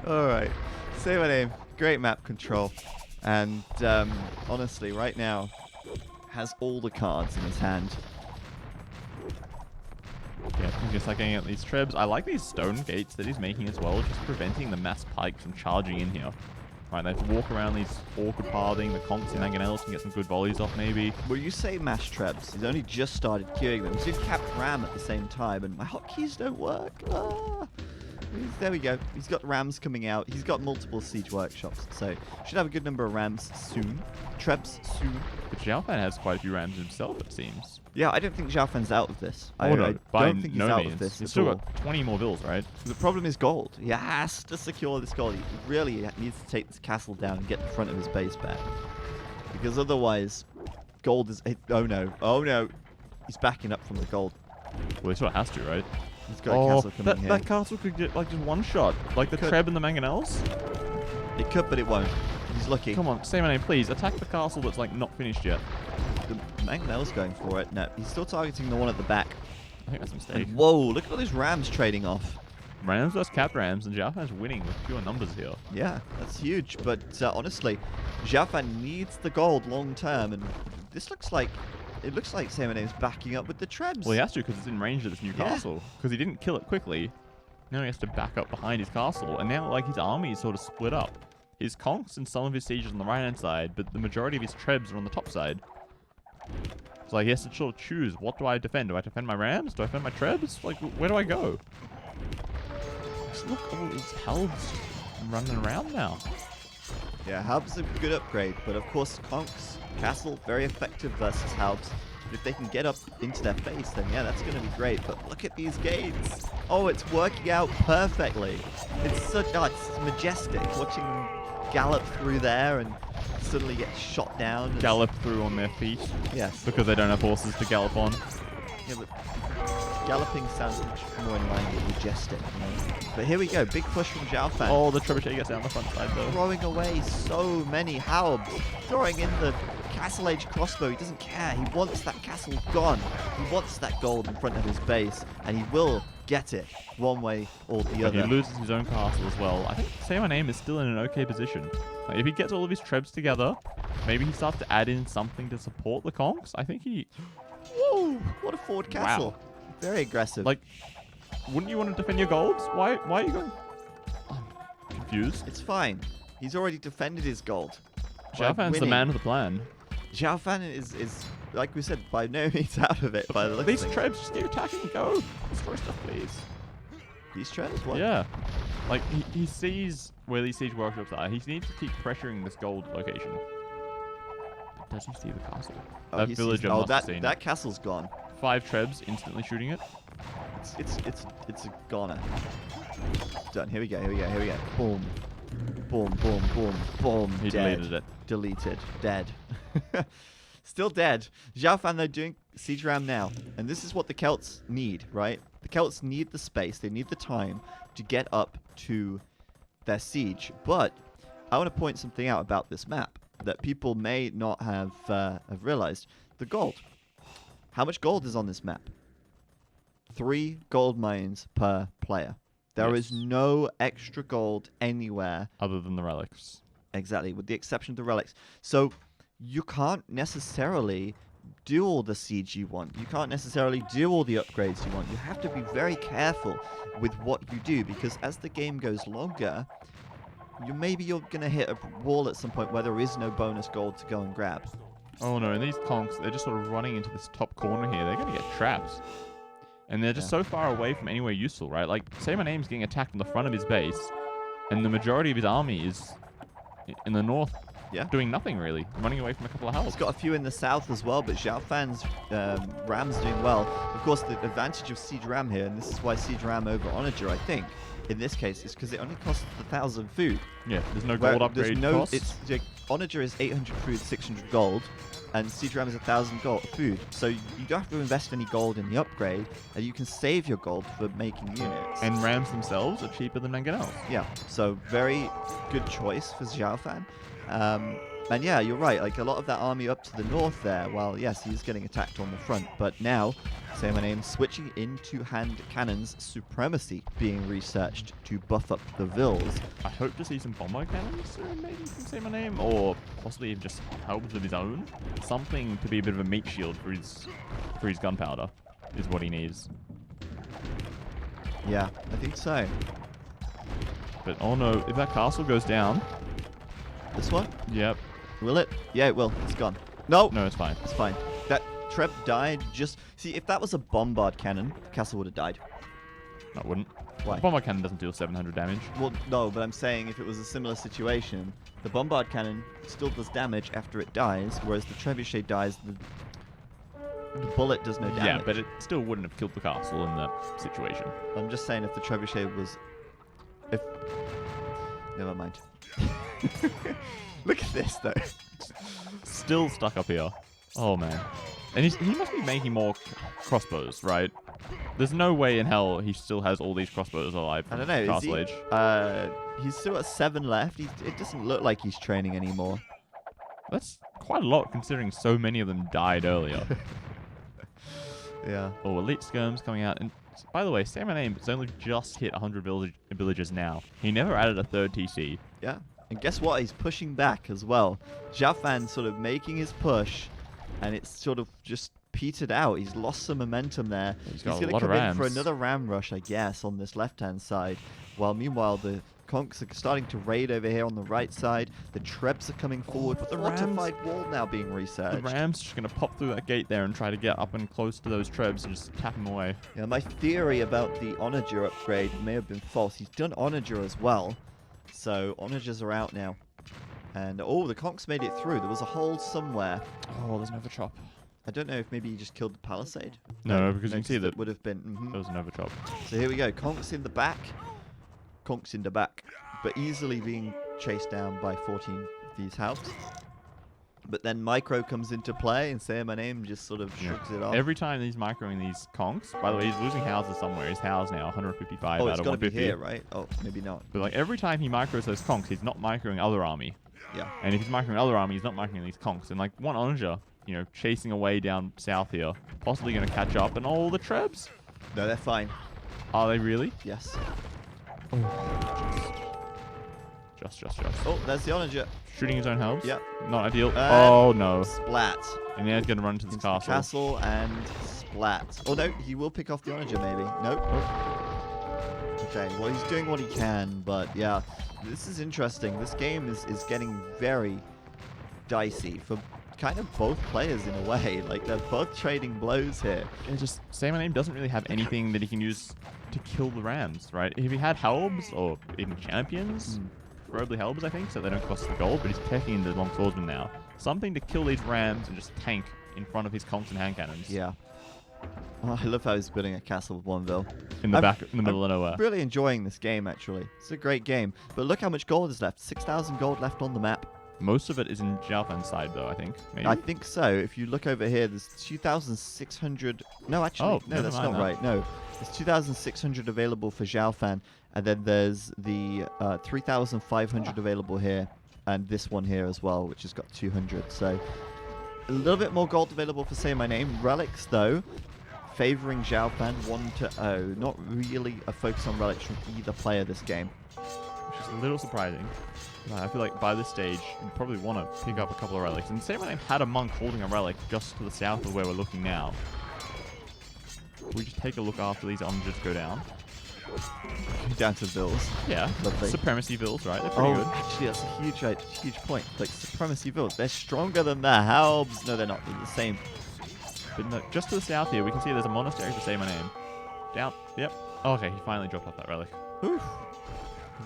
Speaker 1: Alright. SayMyName, great map control. And honestly, right now, has all the cards in his hand.
Speaker 2: Yeah, he's gonna start getting at these trebs. I like these stone gates that he's making as well, just preventing the mass pikes from charging in here. Right, they have to walk around these awkward pathing. The conks and mangonels can get some good volleys off, maybe.
Speaker 1: Well, you say mash trebs. He's only just started queuing them. He's in cap ram at the same time, and my hotkeys don't work. Ah. There we go. He's got rams coming out. He's got multiple siege workshops, so should have a good number of rams soon. Trebs soon.
Speaker 2: But Xiaofan has quite a few rams himself, it seems.
Speaker 1: Yeah, I don't think Xiaofan's out of this.
Speaker 2: Oh,
Speaker 1: I
Speaker 2: no, by
Speaker 1: don't think he's
Speaker 2: no
Speaker 1: out
Speaker 2: means.
Speaker 1: of this
Speaker 2: He's
Speaker 1: at
Speaker 2: still
Speaker 1: all.
Speaker 2: got 20 more bills, right?
Speaker 1: The problem is gold. He has to secure this gold. He really needs to take this castle down and get the front of his base back. Because otherwise, gold is... Oh, no. Oh, no. He's backing up from the gold.
Speaker 2: Well, he sort of has to, right?
Speaker 1: He's got a castle coming here.
Speaker 2: That castle could get, like, just one shot. Like the Treb and the mangonels.
Speaker 1: It could, but it won't. He's lucky.
Speaker 2: Come on, SayMyName, please. Attack the castle that's, like, not finished yet.
Speaker 1: The mangonel's going for it. No, he's still targeting the one at the back.
Speaker 2: I think that's a mistake.
Speaker 1: And whoa, look at all these rams trading off.
Speaker 2: Rams versus capped rams, and Xiaofan's winning with pure numbers here.
Speaker 1: Yeah, that's huge. But honestly, Xiaofan needs the gold long term, and this looks like... It looks like SayMyName's backing up with the trebs.
Speaker 2: Well, he has to because it's in range of this new castle. Because he didn't kill it quickly. Now he has to back up behind his castle. And now, like, his army is sort of split up. His conks and some of his sieges on the right-hand side, but the majority of his trebs are on the top side. So, like, he has to sort of choose. What do I defend? Do I defend my rams? Do I defend my trebs? Like, where do I go? Just look, all these helves running around now.
Speaker 1: Yeah, Halb's a good upgrade, but of course, conks, castle, very effective versus Halbs. But if they can get up into their face, then yeah, that's going to be great. But look at these gates. Oh, it's working out perfectly. It's such, it's majestic watching them gallop through there and suddenly get shot down. It's,
Speaker 2: Gallop through on their feet.
Speaker 1: yes.
Speaker 2: Because they don't have horses to gallop on.
Speaker 1: Yeah, but galloping sounds much more in line with majestic, you know? But here we go, big push from Xiaofan.
Speaker 2: Oh, the trebuchet gets down the front side though.
Speaker 1: Throwing away so many Halbs. Throwing in the Castle Age crossbow. He doesn't care. He wants that castle gone. He wants that gold in front of his base. And he will get it one way or the
Speaker 2: But
Speaker 1: other.
Speaker 2: he loses his own castle as well. I think SayMyName is still in an okay position. Like, if he gets all of his trebs together, maybe he starts to add in something to support the conks. I think he...
Speaker 1: Whoa! What a forward castle.
Speaker 2: Wow.
Speaker 1: Very aggressive.
Speaker 2: Like, wouldn't you want to defend your golds? Why are you going... I'm confused.
Speaker 1: It's fine. He's already defended his gold. by
Speaker 2: Xiaofan's the
Speaker 1: winning.
Speaker 2: man with the plan.
Speaker 1: Xiaofan is, like we said, by no means out of it by the looks
Speaker 2: These
Speaker 1: of things.
Speaker 2: trebs, just keep attacking and go. Destroy stuff, please.
Speaker 1: These trebs? What?
Speaker 2: Yeah. Like, he sees where these siege workshops are. He needs to keep pressuring this gold location. But does he see the castle?
Speaker 1: Oh,
Speaker 2: that
Speaker 1: he sees-
Speaker 2: villager
Speaker 1: oh,
Speaker 2: must have
Speaker 1: that,
Speaker 2: seen
Speaker 1: that castle's gone.
Speaker 2: 5 trebs instantly shooting it.
Speaker 1: It's a goner. Done. Here we go. Here we go. Here we go. Boom. Boom. Boom. Boom. Boom.
Speaker 2: He
Speaker 1: dead.
Speaker 2: deleted it.
Speaker 1: Deleted. Dead. Still dead. Xiaofan, they're doing siege ram now, and this is what the Celts need, right? The Celts need the space. They need the time to get up to their siege. But I want to point something out about this map that people may not have realized. The gold. How much gold is on this map? 3 gold mines per player. There is no extra gold anywhere.
Speaker 2: Other than the relics.
Speaker 1: Exactly, with the exception of the relics. So you can't necessarily do all the siege you want. You can't necessarily do all the upgrades you want. You have to be very careful with what you do, because as the game goes longer, maybe you're going to hit a wall at some point where there is no bonus gold to go and grab.
Speaker 2: Oh no, and these conks, they're just sort of running into this top corner here. They're going to get trapped. And they're just so far away from anywhere useful, right? Like, SayMyName's getting attacked in the front of his base, and the majority of his army is in the north, doing nothing really, running away from a couple of hells.
Speaker 1: He's got a few in the south as well, but Xiaofan's Ram's doing well. Of course, the advantage of Siege Ram here, and this is why Siege Ram over Onager, I think, in this case, is because it only costs 1,000 food.
Speaker 2: Yeah, there's no gold upgrade cost.
Speaker 1: Onager is 800 food, 600 gold, and Siege Ram is 1,000 gold food. So you don't have to invest any gold in the upgrade, and you can save your gold for making units.
Speaker 2: And Rams themselves are cheaper than Mangonels.
Speaker 1: Yeah, so very good choice for Xiaofan. And yeah, you're right, like a lot of that army up to the north there, well, yes, he's getting attacked on the front, but now, SayMyName switching into hand cannons, supremacy being researched to buff up the vills.
Speaker 2: I hope to see some bomber cannons soon, maybe from SayMyName, or possibly even just helps of his own. Something to be a bit of a meat shield for his gunpowder is what he needs.
Speaker 1: Yeah, I think so.
Speaker 2: But oh no, if that castle goes down...
Speaker 1: This one?
Speaker 2: Yep.
Speaker 1: Will it? Yeah, it will. It's gone. No!
Speaker 2: No, it's fine.
Speaker 1: It's fine. That Treb died just... See, if that was a bombard cannon, the castle would have died.
Speaker 2: No, it wouldn't.
Speaker 1: Why?
Speaker 2: The bombard cannon doesn't deal 700 damage.
Speaker 1: Well, no, but I'm saying if it was a similar situation, the bombard cannon still does damage after it dies, whereas the trebuchet dies, the bullet does no damage.
Speaker 2: Yeah, but it still wouldn't have killed the castle in that situation.
Speaker 1: I'm just saying if the trebuchet was... Never mind. Look at this, though.
Speaker 2: Still stuck up here. Oh, man. And he must be making more crossbows, right? There's no way in hell he still has all these crossbows alive from
Speaker 1: I don't know.
Speaker 2: Castle Age.
Speaker 1: He's still got 7 left. It doesn't look like he's training anymore.
Speaker 2: That's quite a lot, considering so many of them died earlier.
Speaker 1: Yeah.
Speaker 2: Oh, Elite Skirms coming out. And by the way, SayMyName has only just hit 100 villagers now. He never added a third TC.
Speaker 1: Yeah. And guess what? He's pushing back as well. Xiaofan sort of making his push, and it's sort of just petered out. He's lost some momentum there.
Speaker 2: He's
Speaker 1: going to come in for another ram rush, I guess, on this left-hand side. While meanwhile, the conks are starting to raid over here on the right side. The trebs are coming forward.
Speaker 2: But the
Speaker 1: fortified wall now being
Speaker 2: The
Speaker 1: researched.
Speaker 2: Rams just going to pop through that gate there and try to get up and close to those trebs and just tap them away.
Speaker 1: Yeah, my theory about the Onager upgrade may have been false. He's done Onager as well. So Onagers are out now. And oh, the conks made it through. There was a hole somewhere.
Speaker 2: Oh, there's Nova Chop.
Speaker 1: I don't know if maybe he just killed the palisade.
Speaker 2: No, because you can see that
Speaker 1: would have been.
Speaker 2: there was a Nova Chop.
Speaker 1: So here we go. Conks in the back. Conks in the back. But easily being chased down by 14 of these houses. But then Micro comes into play and SayMyName just sort of shrugs it off.
Speaker 2: Every time he's microing these conks, by the way, he's losing houses somewhere. His house now 155
Speaker 1: oh,
Speaker 2: out
Speaker 1: it's
Speaker 2: of
Speaker 1: got to be
Speaker 2: 150.
Speaker 1: here, right? Oh, maybe not.
Speaker 2: But like every time he micros those conks, he's not microing other army.
Speaker 1: Yeah.
Speaker 2: And if he's microing other army, he's not microing these conks. And like one Onager, chasing away down south here, possibly going to catch up. And all the trebs?
Speaker 1: No, they're fine.
Speaker 2: Are they really?
Speaker 1: Yes.
Speaker 2: Just.
Speaker 1: Oh, there's the Onager.
Speaker 2: Shooting his own helms?
Speaker 1: Yep.
Speaker 2: Not ideal. Oh, no.
Speaker 1: Splat.
Speaker 2: And now he's going to run into this
Speaker 1: Into the
Speaker 2: castle.
Speaker 1: castle and splat. Oh, no, he will pick off the Onager, maybe. Nope. Okay, well, he's doing what he can, but yeah. This is interesting. This game is getting very dicey for kind of both players in a way. Like, they're both trading blows here.
Speaker 2: It's just, SayMyName doesn't really have anything that he can use to kill the Rams, right? If he had Helbs or even Champions, preferably Helbs, I think, so they don't cost the gold, but he's teching into Long Swordsman now. Something to kill these Rams and just tank in front of his conks and hand cannons.
Speaker 1: Yeah. Oh, I love how he's building a castle with one vill.
Speaker 2: In the middle of nowhere.
Speaker 1: Really enjoying this game, actually. It's a great game. But look how much gold is left. 6,000 gold left on the map.
Speaker 2: Most of it is in Xiaofan's side, though, I think. Maybe?
Speaker 1: I think so. If you look over here, there's 2,600... No, actually,
Speaker 2: Oh,
Speaker 1: no,
Speaker 2: never
Speaker 1: that's
Speaker 2: mind
Speaker 1: not
Speaker 2: that.
Speaker 1: right. No, there's 2,600 available for Xiaofan. And then there's the 3,500 available here, and this one here as well, which has got 200. So a little bit more gold available for SayMyName. Relics, though, favoring Xiaofan 1-0. Not really a focus on relics from either player this game.
Speaker 2: Which is a little surprising. I feel like by this stage, you probably want to pick up a couple of relics. And SayMyName had a monk holding a relic just to the south of where we're looking now. We just take a look after these oranges go down.
Speaker 1: Down to Vills.
Speaker 2: Yeah,
Speaker 1: Lovely.
Speaker 2: Supremacy Vills, right? They're pretty good.
Speaker 1: Actually, that's a huge point. Like, Supremacy Vills, they're stronger than the Halbs. No, they're not. They're the same.
Speaker 2: But no, just to the south here, we can see there's a monastery for SayMyName. Down. Yep. Oh, okay, he finally dropped off that relic.
Speaker 1: Oof.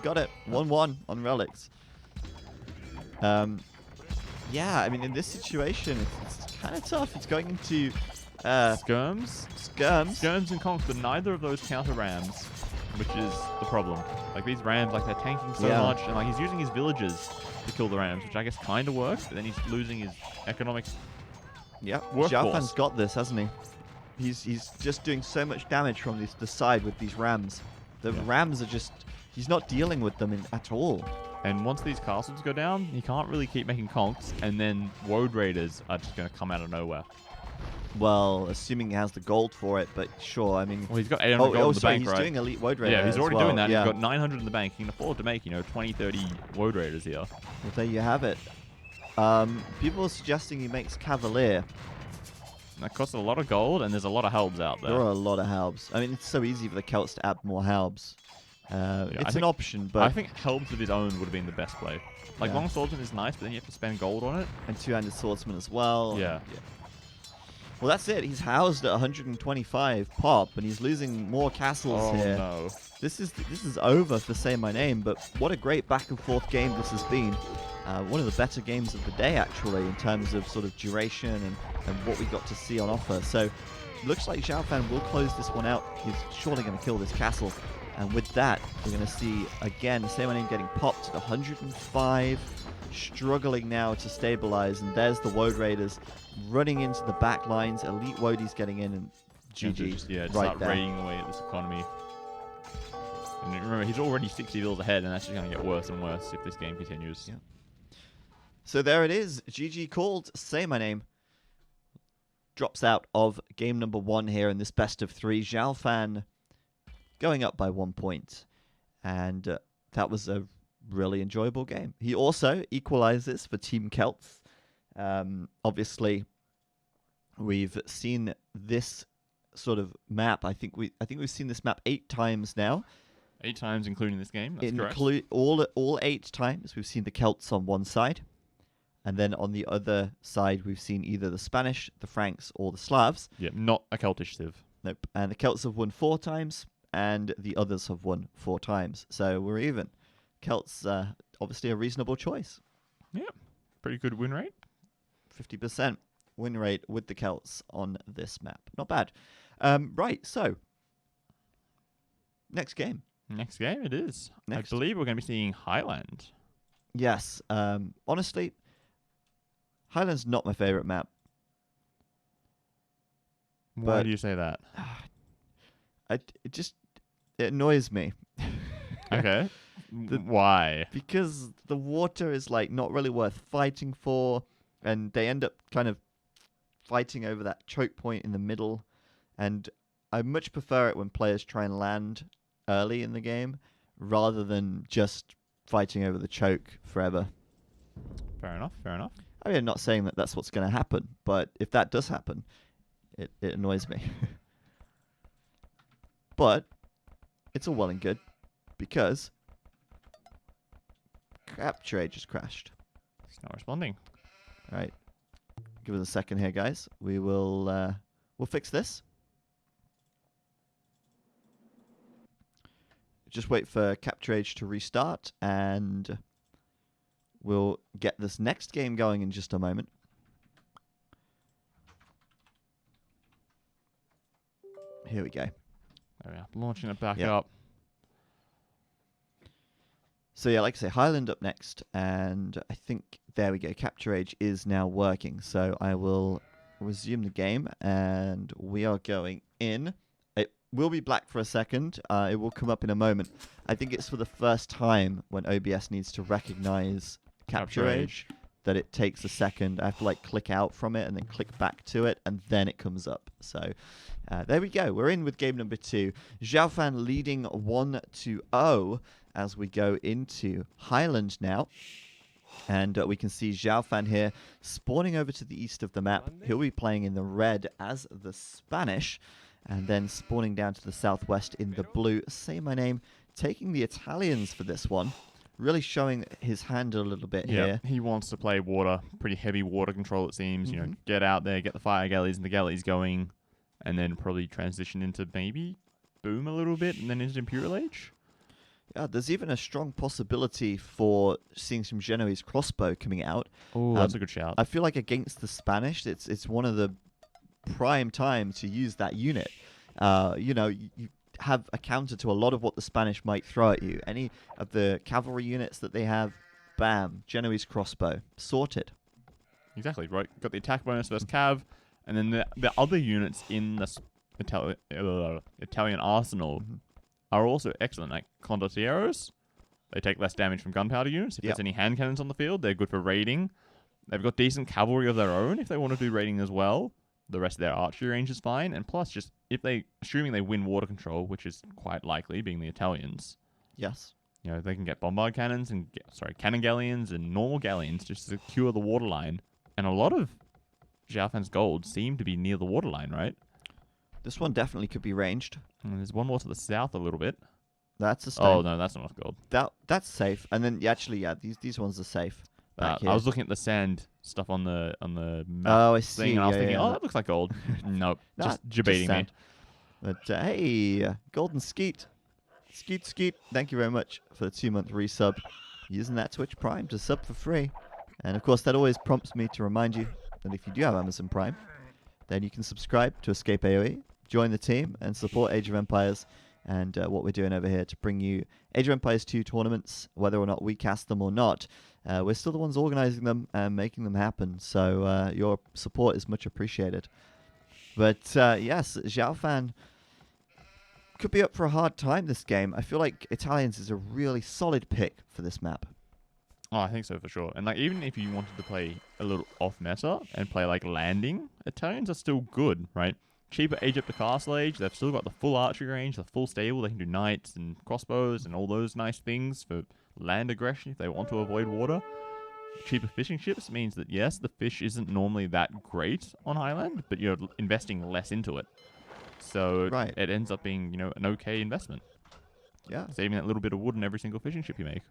Speaker 1: Got it. 1-1 on relics. Yeah, I mean, in this situation, it's kind of tough. It's going into
Speaker 2: Skirms?
Speaker 1: skirms.
Speaker 2: Skirms and conks, but neither of those counter rams, which is the problem. Like, these rams, like, they're tanking so much, and, like, he's using his villagers to kill the rams, which I guess kind of works, but then he's losing his economic
Speaker 1: Yep.
Speaker 2: workforce.
Speaker 1: Xiaofan's got this, hasn't he? He's just doing so much damage from the side with these rams. The rams are just... He's not dealing with them at all.
Speaker 2: And once these castles go down, he can't really keep making conks, and then Woad Raiders are just going to come out of nowhere.
Speaker 1: Well, assuming he has the gold for it, but sure, I mean...
Speaker 2: Well, he's got 800 gold in the bank,
Speaker 1: he's
Speaker 2: right?
Speaker 1: doing Elite Woad Raider.
Speaker 2: Yeah, he's already doing that.
Speaker 1: Yeah.
Speaker 2: He's got 900 in the bank. He can afford to make, 20, 30 Woad Raiders here.
Speaker 1: Well, there you have it. People are suggesting he makes Cavalier.
Speaker 2: That costs a lot of gold, and there's a lot of helps out there.
Speaker 1: There are a lot of Halbs. I mean, it's so easy for the Celts to add more Halbs. It's an option, but...
Speaker 2: I think helps of his own would have been the best play. Like, Long Swordsman is nice, but then you have to spend gold on it.
Speaker 1: And Two-Handed Swordsman as well.
Speaker 2: Yeah.
Speaker 1: Well, that's it. He's housed at 125 pop, and he's losing more castles here.
Speaker 2: Oh, no.
Speaker 1: This is over for SayMyName, but what a great back-and-forth game this has been. One of the better games of the day, actually, in terms of sort of duration and what we got to see on offer. So, looks like Xiaofan will close this one out. He's surely going to kill this castle. And with that, we're going to see, again, SayMyName getting popped at 105, struggling now to stabilize. And there's the Woad Raiders running into the back lines. Elite Woadies getting in, and GG.
Speaker 2: Just
Speaker 1: right
Speaker 2: start
Speaker 1: there.
Speaker 2: raiding away at this economy. And remember, he's already 60 vills ahead, and that's just going to get worse and worse if this game continues.
Speaker 1: Yeah. So there it is. GG called. SayMyName drops out of game number 1 here in this best of 3. Xiaofan going up by 1 point. And that was a really enjoyable game. He also equalizes for Team Celts. Obviously, we've seen this sort of map. I think we've seen this map 8 times now.
Speaker 2: 8 times, including this game. That's correct.
Speaker 1: All 8 times we've seen the Celts on one side. And then on the other side, we've seen either the Spanish, the Franks, or the Slavs.
Speaker 2: Yeah, not a Celtish civ.
Speaker 1: Nope. And the Celts have won 4 times, and the others have won 4 times. So we're even. Celts, obviously a reasonable choice.
Speaker 2: Yeah, pretty good win rate.
Speaker 1: 50% win rate with the Celts on this map. Not bad. Right, so next game.
Speaker 2: Next game it is.
Speaker 1: Next.
Speaker 2: I believe we're going to be seeing Highland.
Speaker 1: Yes. Honestly, Highland's not my favorite map.
Speaker 2: Why do you say that?
Speaker 1: It annoys me.
Speaker 2: Okay. Why?
Speaker 1: Because the water is like not really worth fighting for, and they end up kind of fighting over that choke point in the middle. And I much prefer it when players try and land early in the game rather than just fighting over the choke forever.
Speaker 2: Fair enough, fair enough.
Speaker 1: I mean, I'm not saying that that's what's going to happen, but if that does happen, it annoys me. But it's all well and good because Capture just crashed.
Speaker 2: It's not responding.
Speaker 1: All right, give us a second here, guys. We'll fix this. Just wait for Capture Age to restart, and we'll get this next game going in just a moment. Here we go.
Speaker 2: There we are. Launching it back
Speaker 1: Yep.
Speaker 2: up.
Speaker 1: So yeah, like I say, Highland up next, and I think, there we go, Capture Age is now working. So I will resume the game, and we are going in. will be black for a second. It will come up in a moment. I think it's for the first time when OBS needs to recognize capture age that it takes a second. I have to like click out from it and then click back to it, and then it comes up. So there we go. We're in with game number 2. Xiaofan leading 1-0 as we go into Highland now. And we can see Xiaofan here spawning over to the east of the map. He'll be playing in the red as the Spanish, and then spawning down to the southwest in the blue. SayMyName taking the Italians for this one. Really showing his hand a little bit here.
Speaker 2: He wants to play water, pretty heavy water control it seems. You know, get out there, get the fire galleys and the galleys going, and then probably transition into maybe boom a little bit, and then into Imperial Age.
Speaker 1: Yeah, there's even a strong possibility for seeing some Genoese crossbow coming out.
Speaker 2: Oh, that's a good shout.
Speaker 1: I feel like against the Spanish, it's one of the prime time to use that unit. You know, you have a counter to a lot of what the Spanish might throw at you. Any of the cavalry units that they have, bam, Genoese crossbow, sorted.
Speaker 2: Exactly, right. Got the attack bonus versus Cav, and then the other units in the Italian arsenal are also excellent. Like Condotieros, they take less damage from gunpowder units. If there's any hand cannons on the field, they're good for raiding. They've got decent cavalry of their own if they want to do raiding as well. The rest of their archery range is fine, and plus, just assuming they win water control, which is quite likely, being the Italians.
Speaker 1: Yes.
Speaker 2: You know, they can get bombard cannons and cannon galleons and normal galleons just to secure the waterline. And a lot of Xiaofan's gold seem to be near the waterline, right?
Speaker 1: This one definitely could be ranged.
Speaker 2: And there's one more to the south a little bit.
Speaker 1: That's a stone.
Speaker 2: Oh no, that's not enough gold.
Speaker 1: That's safe. And then these ones are safe.
Speaker 2: I was looking at the sand stuff on the map.
Speaker 1: Oh, I see.
Speaker 2: Thing, and I was thinking, that looks like gold. Nope, just debating me.
Speaker 1: But hey, Golden Skeet. Skeet. Thank you very much for the 2-month resub. Using that Twitch Prime to sub for free. And of course, that always prompts me to remind you that if you do have Amazon Prime, then you can subscribe to EscapeAoE, join the team, and support Age of Empires and what we're doing over here to bring you Age of Empires 2 tournaments, whether or not we cast them or not. We're still the ones organizing them and making them happen, so your support is much appreciated. But yes, Xiaofan could be up for a hard time this game. I feel like Italians is a really solid pick for this map.
Speaker 2: Oh, I think so for sure. And like, even if you wanted to play a little off meta and play like landing, Italians are still good, right? Cheaper age up to castle age. They've still got the full archery range, the full stable. They can do knights and crossbows and all those nice things for land aggression if they want to avoid water. Cheaper fishing ships means that yes, the fish isn't normally that great on Highland, but you're investing less into it. So it ends up being, you know, an okay investment.
Speaker 1: Yeah.
Speaker 2: Saving that little bit of wood in every single fishing ship you make.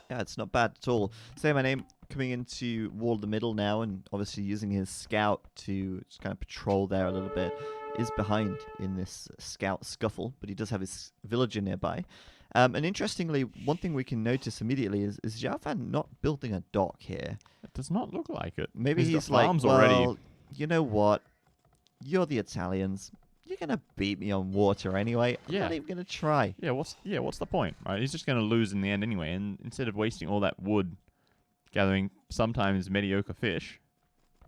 Speaker 1: Yeah, it's not bad at all. SayMyName coming into Wall of the Middle now, and obviously using his scout to just kind of patrol there a little bit. Is behind in this scout scuffle, but he does have his villager nearby. And interestingly, one thing we can notice immediately is Xiaofan not building a dock here.
Speaker 2: It does not look like it.
Speaker 1: Maybe he's like, well, already. You know what? You're the Italians. You're gonna beat me on water anyway. I'm not even gonna try.
Speaker 2: Yeah, what's the point, right? He's just gonna lose in the end anyway. And instead of wasting all that wood gathering sometimes mediocre fish,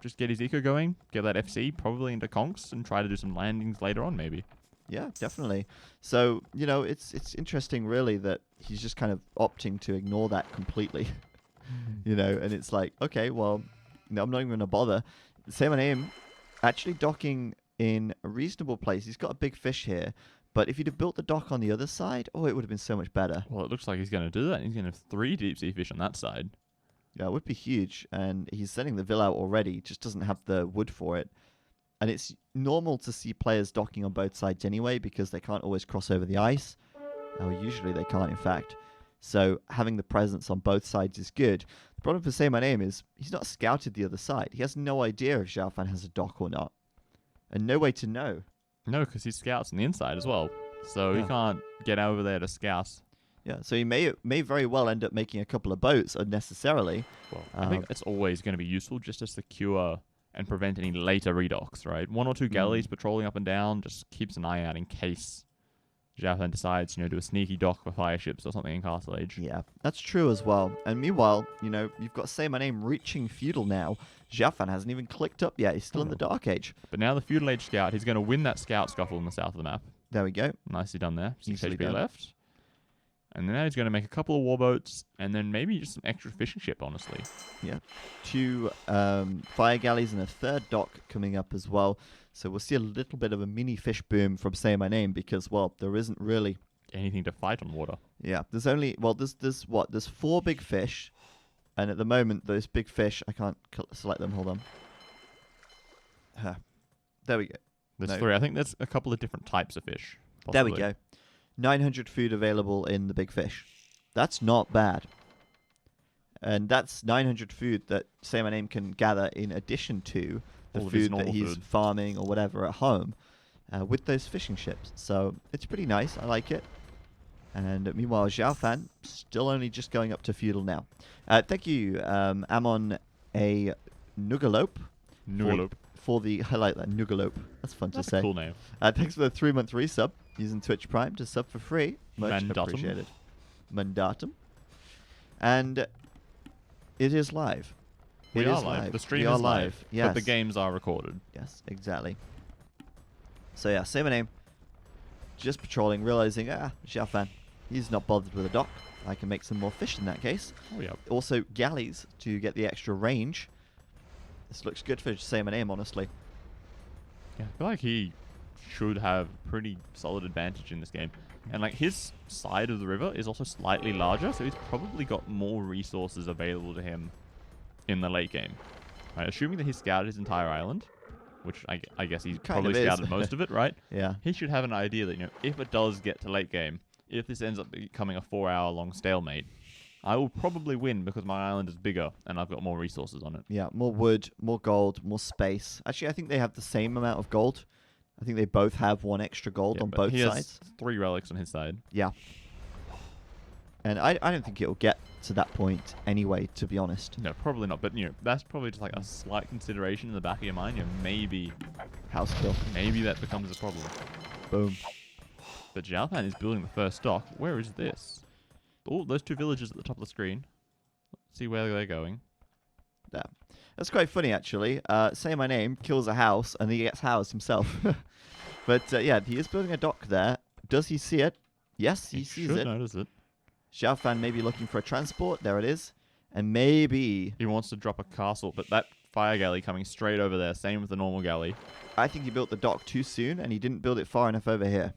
Speaker 2: just get his eco going, get that FC probably into conks, and try to do some landings later on, maybe.
Speaker 1: Yeah, definitely. So, you know, it's interesting really that he's just kind of opting to ignore that completely. You know, and it's like, okay, well, no, I'm not even gonna bother. SayMyName actually docking in a reasonable place. He's got a big fish here, but if he'd have built the dock on the other side, it would have been so much better.
Speaker 2: Well, it looks like he's going to do that. He's going to have 3 deep sea fish on that side.
Speaker 1: Yeah, it would be huge, and he's sending the villa out already, just doesn't have the wood for it. And it's normal to see players docking on both sides anyway, because they can't always cross over the ice. Usually they can't, in fact. So having the presence on both sides is good. The problem for SayMyName is he's not scouted the other side. He has no idea if Xiaofan has a dock or not. And no way to know.
Speaker 2: No, because he scouts on the inside as well. So he can't get over there to scout.
Speaker 1: Yeah, so he may very well end up making a couple of boats unnecessarily.
Speaker 2: Well, I think it's always going to be useful just to secure and prevent any later redocks, right? 1 or 2 galleys patrolling up and down just keeps an eye out in case Xiaofan decides, do a sneaky dock for fire ships or something in Castle Age.
Speaker 1: Yeah, that's true as well. And meanwhile, you've got SayMyName reaching Feudal now. Xiaofan hasn't even clicked up yet. He's still in the Dark Age.
Speaker 2: But now the Feudal Age Scout, he's going to win that Scout Scuffle in the south of the map.
Speaker 1: There we go.
Speaker 2: Nicely done there. 6
Speaker 1: Easily
Speaker 2: HP
Speaker 1: done.
Speaker 2: left. And then now he's going to make a couple of warboats and then maybe just some extra fishing ship, honestly.
Speaker 1: Yeah. 2 fire galleys and a 3rd dock coming up as well. So we'll see a little bit of a mini fish boom from SayMyName because, well, there isn't really
Speaker 2: anything to fight on water.
Speaker 1: Yeah, there's only, well, there's 4 big fish, and at the moment, those big fish, I can't select them, hold on. There we go.
Speaker 2: There's 3. I think there's a couple of different types of fish. Possibly.
Speaker 1: There we go. 900 food available in the big fish. That's not bad. And that's 900 food that SayMyName can gather in addition to the food that he's farming or whatever at home with those fishing ships. So it's pretty nice. I like it. And meanwhile, Xiaofan still only just going up to Feudal now. Thank you, Amon a Nugalope. For the, I like that, Nugalope. That's fun to say.
Speaker 2: That's a cool name.
Speaker 1: Thanks for the 3-month resub. Using Twitch Prime to sub for free. Much appreciated. Mandatum. And it is live.
Speaker 2: We are live. The stream is live.
Speaker 1: Yes.
Speaker 2: But the games are recorded.
Speaker 1: Yes, exactly. So yeah, SayMyName. Just patrolling, realizing, Xiaofan, he's not bothered with a dock. I can make some more fish in that case.
Speaker 2: Oh, yeah.
Speaker 1: Also, galleys to get the extra range. This looks good for SayMyName, honestly.
Speaker 2: Yeah, I feel like he should have pretty solid advantage in this game. And like his side of the river is also slightly larger, so he's probably got more resources available to him in the late game. Right, assuming that he scouted his entire island, which I guess he's probably scouted most of it, right?
Speaker 1: Yeah.
Speaker 2: He should have an idea that, if it does get to late game, if this ends up becoming a 4-hour-long stalemate, I will probably win because my island is bigger and I've got more resources on it.
Speaker 1: Yeah, more wood, more gold, more space. Actually, I think they have the same amount of gold. I think they both have 1 extra gold on both sides.
Speaker 2: Has 3 relics on his side.
Speaker 1: Yeah. And I don't think it'll get to that point anyway, to be honest.
Speaker 2: No, probably not. But, that's probably just like a slight consideration in the back of your mind. Maybe
Speaker 1: house kill.
Speaker 2: Maybe that becomes a problem.
Speaker 1: Boom.
Speaker 2: But Xiaofan is building the first dock. Where is this? Oh, those 2 villages at the top of the screen. Let's see where they're going.
Speaker 1: Yeah. That's quite funny, actually. SayMyName kills a house, and he gets housed himself. But, yeah, he is building a dock there. Does he see it? Yes, he sees it.
Speaker 2: Should notice it.
Speaker 1: Xiaofan may be looking for a transport. There it is. And maybe
Speaker 2: he wants to drop a castle, but that fire galley coming straight over there. Same with the normal galley.
Speaker 1: I think he built the dock too soon, and he didn't build it far enough over here.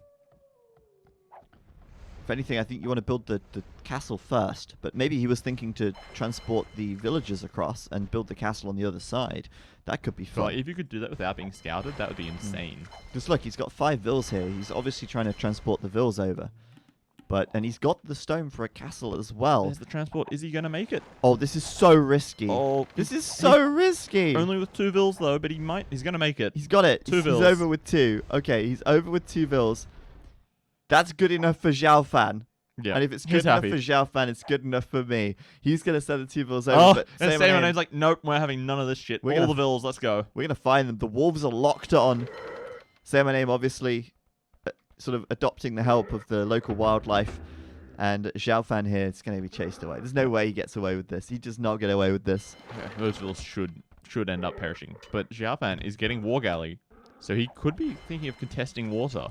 Speaker 1: If anything, I think you want to build the castle first. But maybe he was thinking to transport the villagers across and build the castle on the other side. That could be fun.
Speaker 2: But if you could do that without being scouted, that would be insane.
Speaker 1: Just look, he's got 5 vills here. He's obviously trying to transport the vills over. And he's got the stone for a castle as well.
Speaker 2: There's the transport. Is he going to make it?
Speaker 1: Oh, this is so risky.
Speaker 2: Oh,
Speaker 1: this is so risky.
Speaker 2: Only with 2 vills, though, but he's going to make it.
Speaker 1: He's got it.
Speaker 2: 2 vills.
Speaker 1: He's over with 2. Okay, he's over with 2 vills. That's good enough for Xiaofan.
Speaker 2: Yeah.
Speaker 1: And if it's good enough for Xiaofan, it's good enough for me. He's going to send the 2 vills over.
Speaker 2: Oh,
Speaker 1: but
Speaker 2: and SayMyName's like, nope, we're having none of this shit. All the vills, let's go.
Speaker 1: We're going to find them. The wolves are locked on. SayMyName obviously sort of adopting the help of the local wildlife. And Xiaofan here is going to be chased away. There's no way he gets away with this. He does not get away with this.
Speaker 2: Yeah, those vills should end up perishing. But Xiaofan is getting War Galley, so he could be thinking of contesting water.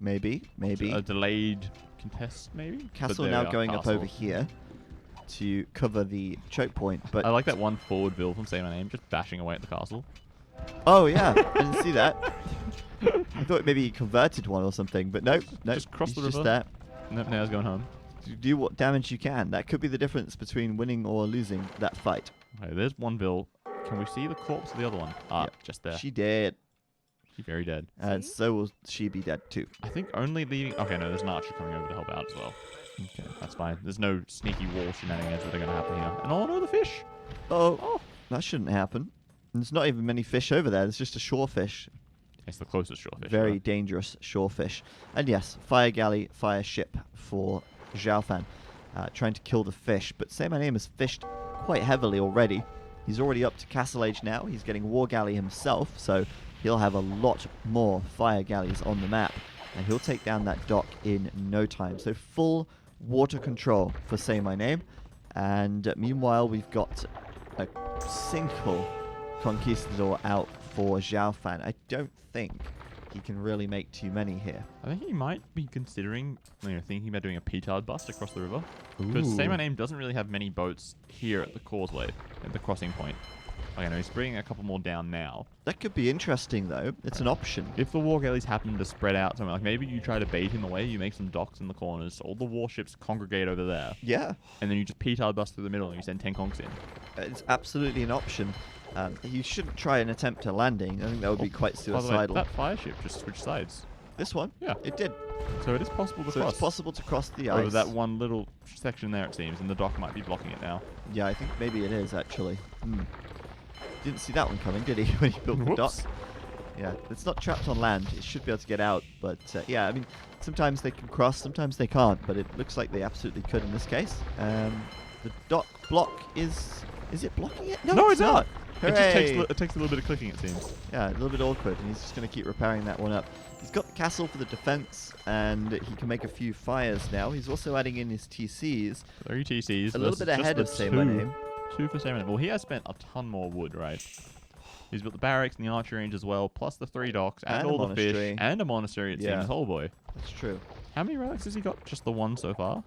Speaker 1: Maybe.
Speaker 2: A delayed contest, maybe?
Speaker 1: Castle now going up over here to cover the choke point. But
Speaker 2: I like that one forward bill from SayMyName, just bashing away at the castle.
Speaker 1: Oh, yeah. I didn't see that. I thought maybe he converted one or something, but nope.
Speaker 2: Just cross the river.
Speaker 1: Just there.
Speaker 2: Nope, now he's going home.
Speaker 1: Do what damage you can. That could be the difference between winning or losing that fight.
Speaker 2: Okay, there's one bill. Can we see the corpse of the other one?
Speaker 1: Yep.
Speaker 2: Just there.
Speaker 1: She dead.
Speaker 2: She's very dead.
Speaker 1: And so will she be dead too.
Speaker 2: I think only leaving... Okay, no, there's an archer coming over to help out as well. Okay, that's fine. There's no sneaky wall shenanigans that are going to happen here. And no, the fish!
Speaker 1: Oh, that shouldn't happen. And there's not even many fish over there. There's just a shore fish.
Speaker 2: It's the closest shore fish.
Speaker 1: Very dangerous shore fish. And yes, fire galley, fire ship for Xiaofan. Trying to kill the fish. But SayMyName has fished quite heavily already. He's already up to Castle Age now. He's getting War Galley himself. So he'll have a lot more fire galleys on the map. and he'll take down that dock in no time. So full water control for SayMyName. And meanwhile, we've got a single conquistador out for Xiaofan. I don't think he can really make too many here.
Speaker 2: I think he might be considering, thinking about doing a petard bust across the river. Because
Speaker 1: Ooh.
Speaker 2: SayMyName doesn't really have many boats here at the causeway, at the crossing point. Okay, no, he's bringing a couple more down now.
Speaker 1: That could be interesting, though. It's an option.
Speaker 2: If the war galleys happen to spread out somewhere, like maybe you try to bait him away, you make some docks in the corners, all the warships congregate over there,
Speaker 1: Yeah,
Speaker 2: and then you just petard bust through the middle and you send 10 conks in.
Speaker 1: it's absolutely an option. You shouldn't try and attempt a landing. I think that would be quite
Speaker 2: By the way,
Speaker 1: suicidal.
Speaker 2: that fire ship just switched sides.
Speaker 1: This one?
Speaker 2: Yeah.
Speaker 1: It did.
Speaker 2: So it is possible to
Speaker 1: So
Speaker 2: cross.
Speaker 1: it's possible to cross the ice.
Speaker 2: Over that one little section there, it seems, and the dock might be blocking it now.
Speaker 1: Yeah, I think maybe it is, actually. Didn't see that one coming, did he, when he built the dock?
Speaker 2: Whoops.
Speaker 1: Yeah, it's not trapped on land. It should be able to get out. But, yeah, I mean, sometimes they can cross, sometimes they can't. But it looks like they absolutely could in this case. The dock block is... Is it blocking it? No,
Speaker 2: No,
Speaker 1: it's not.
Speaker 2: It just takes,
Speaker 1: Hooray!
Speaker 2: it takes a little bit of clicking, it seems.
Speaker 1: Yeah, a little bit awkward, and he's just going to keep repairing that one up. He's got the castle for the defense, and he can make a few fires now. He's also adding in his TCs.
Speaker 2: 3 TCs.
Speaker 1: A little
Speaker 2: versus
Speaker 1: bit ahead of
Speaker 2: just the
Speaker 1: SayMyName.
Speaker 2: 2 for SayMyName. Well, he has spent a ton more wood, right? He's built the barracks and the archery range as well, plus the 3 docks, and
Speaker 1: And a
Speaker 2: all the
Speaker 1: monastery.
Speaker 2: fish, and a monastery, it
Speaker 1: Yeah.
Speaker 2: seems. Oh boy.
Speaker 1: That's true.
Speaker 2: How many relics has he got? Just the 1 so far?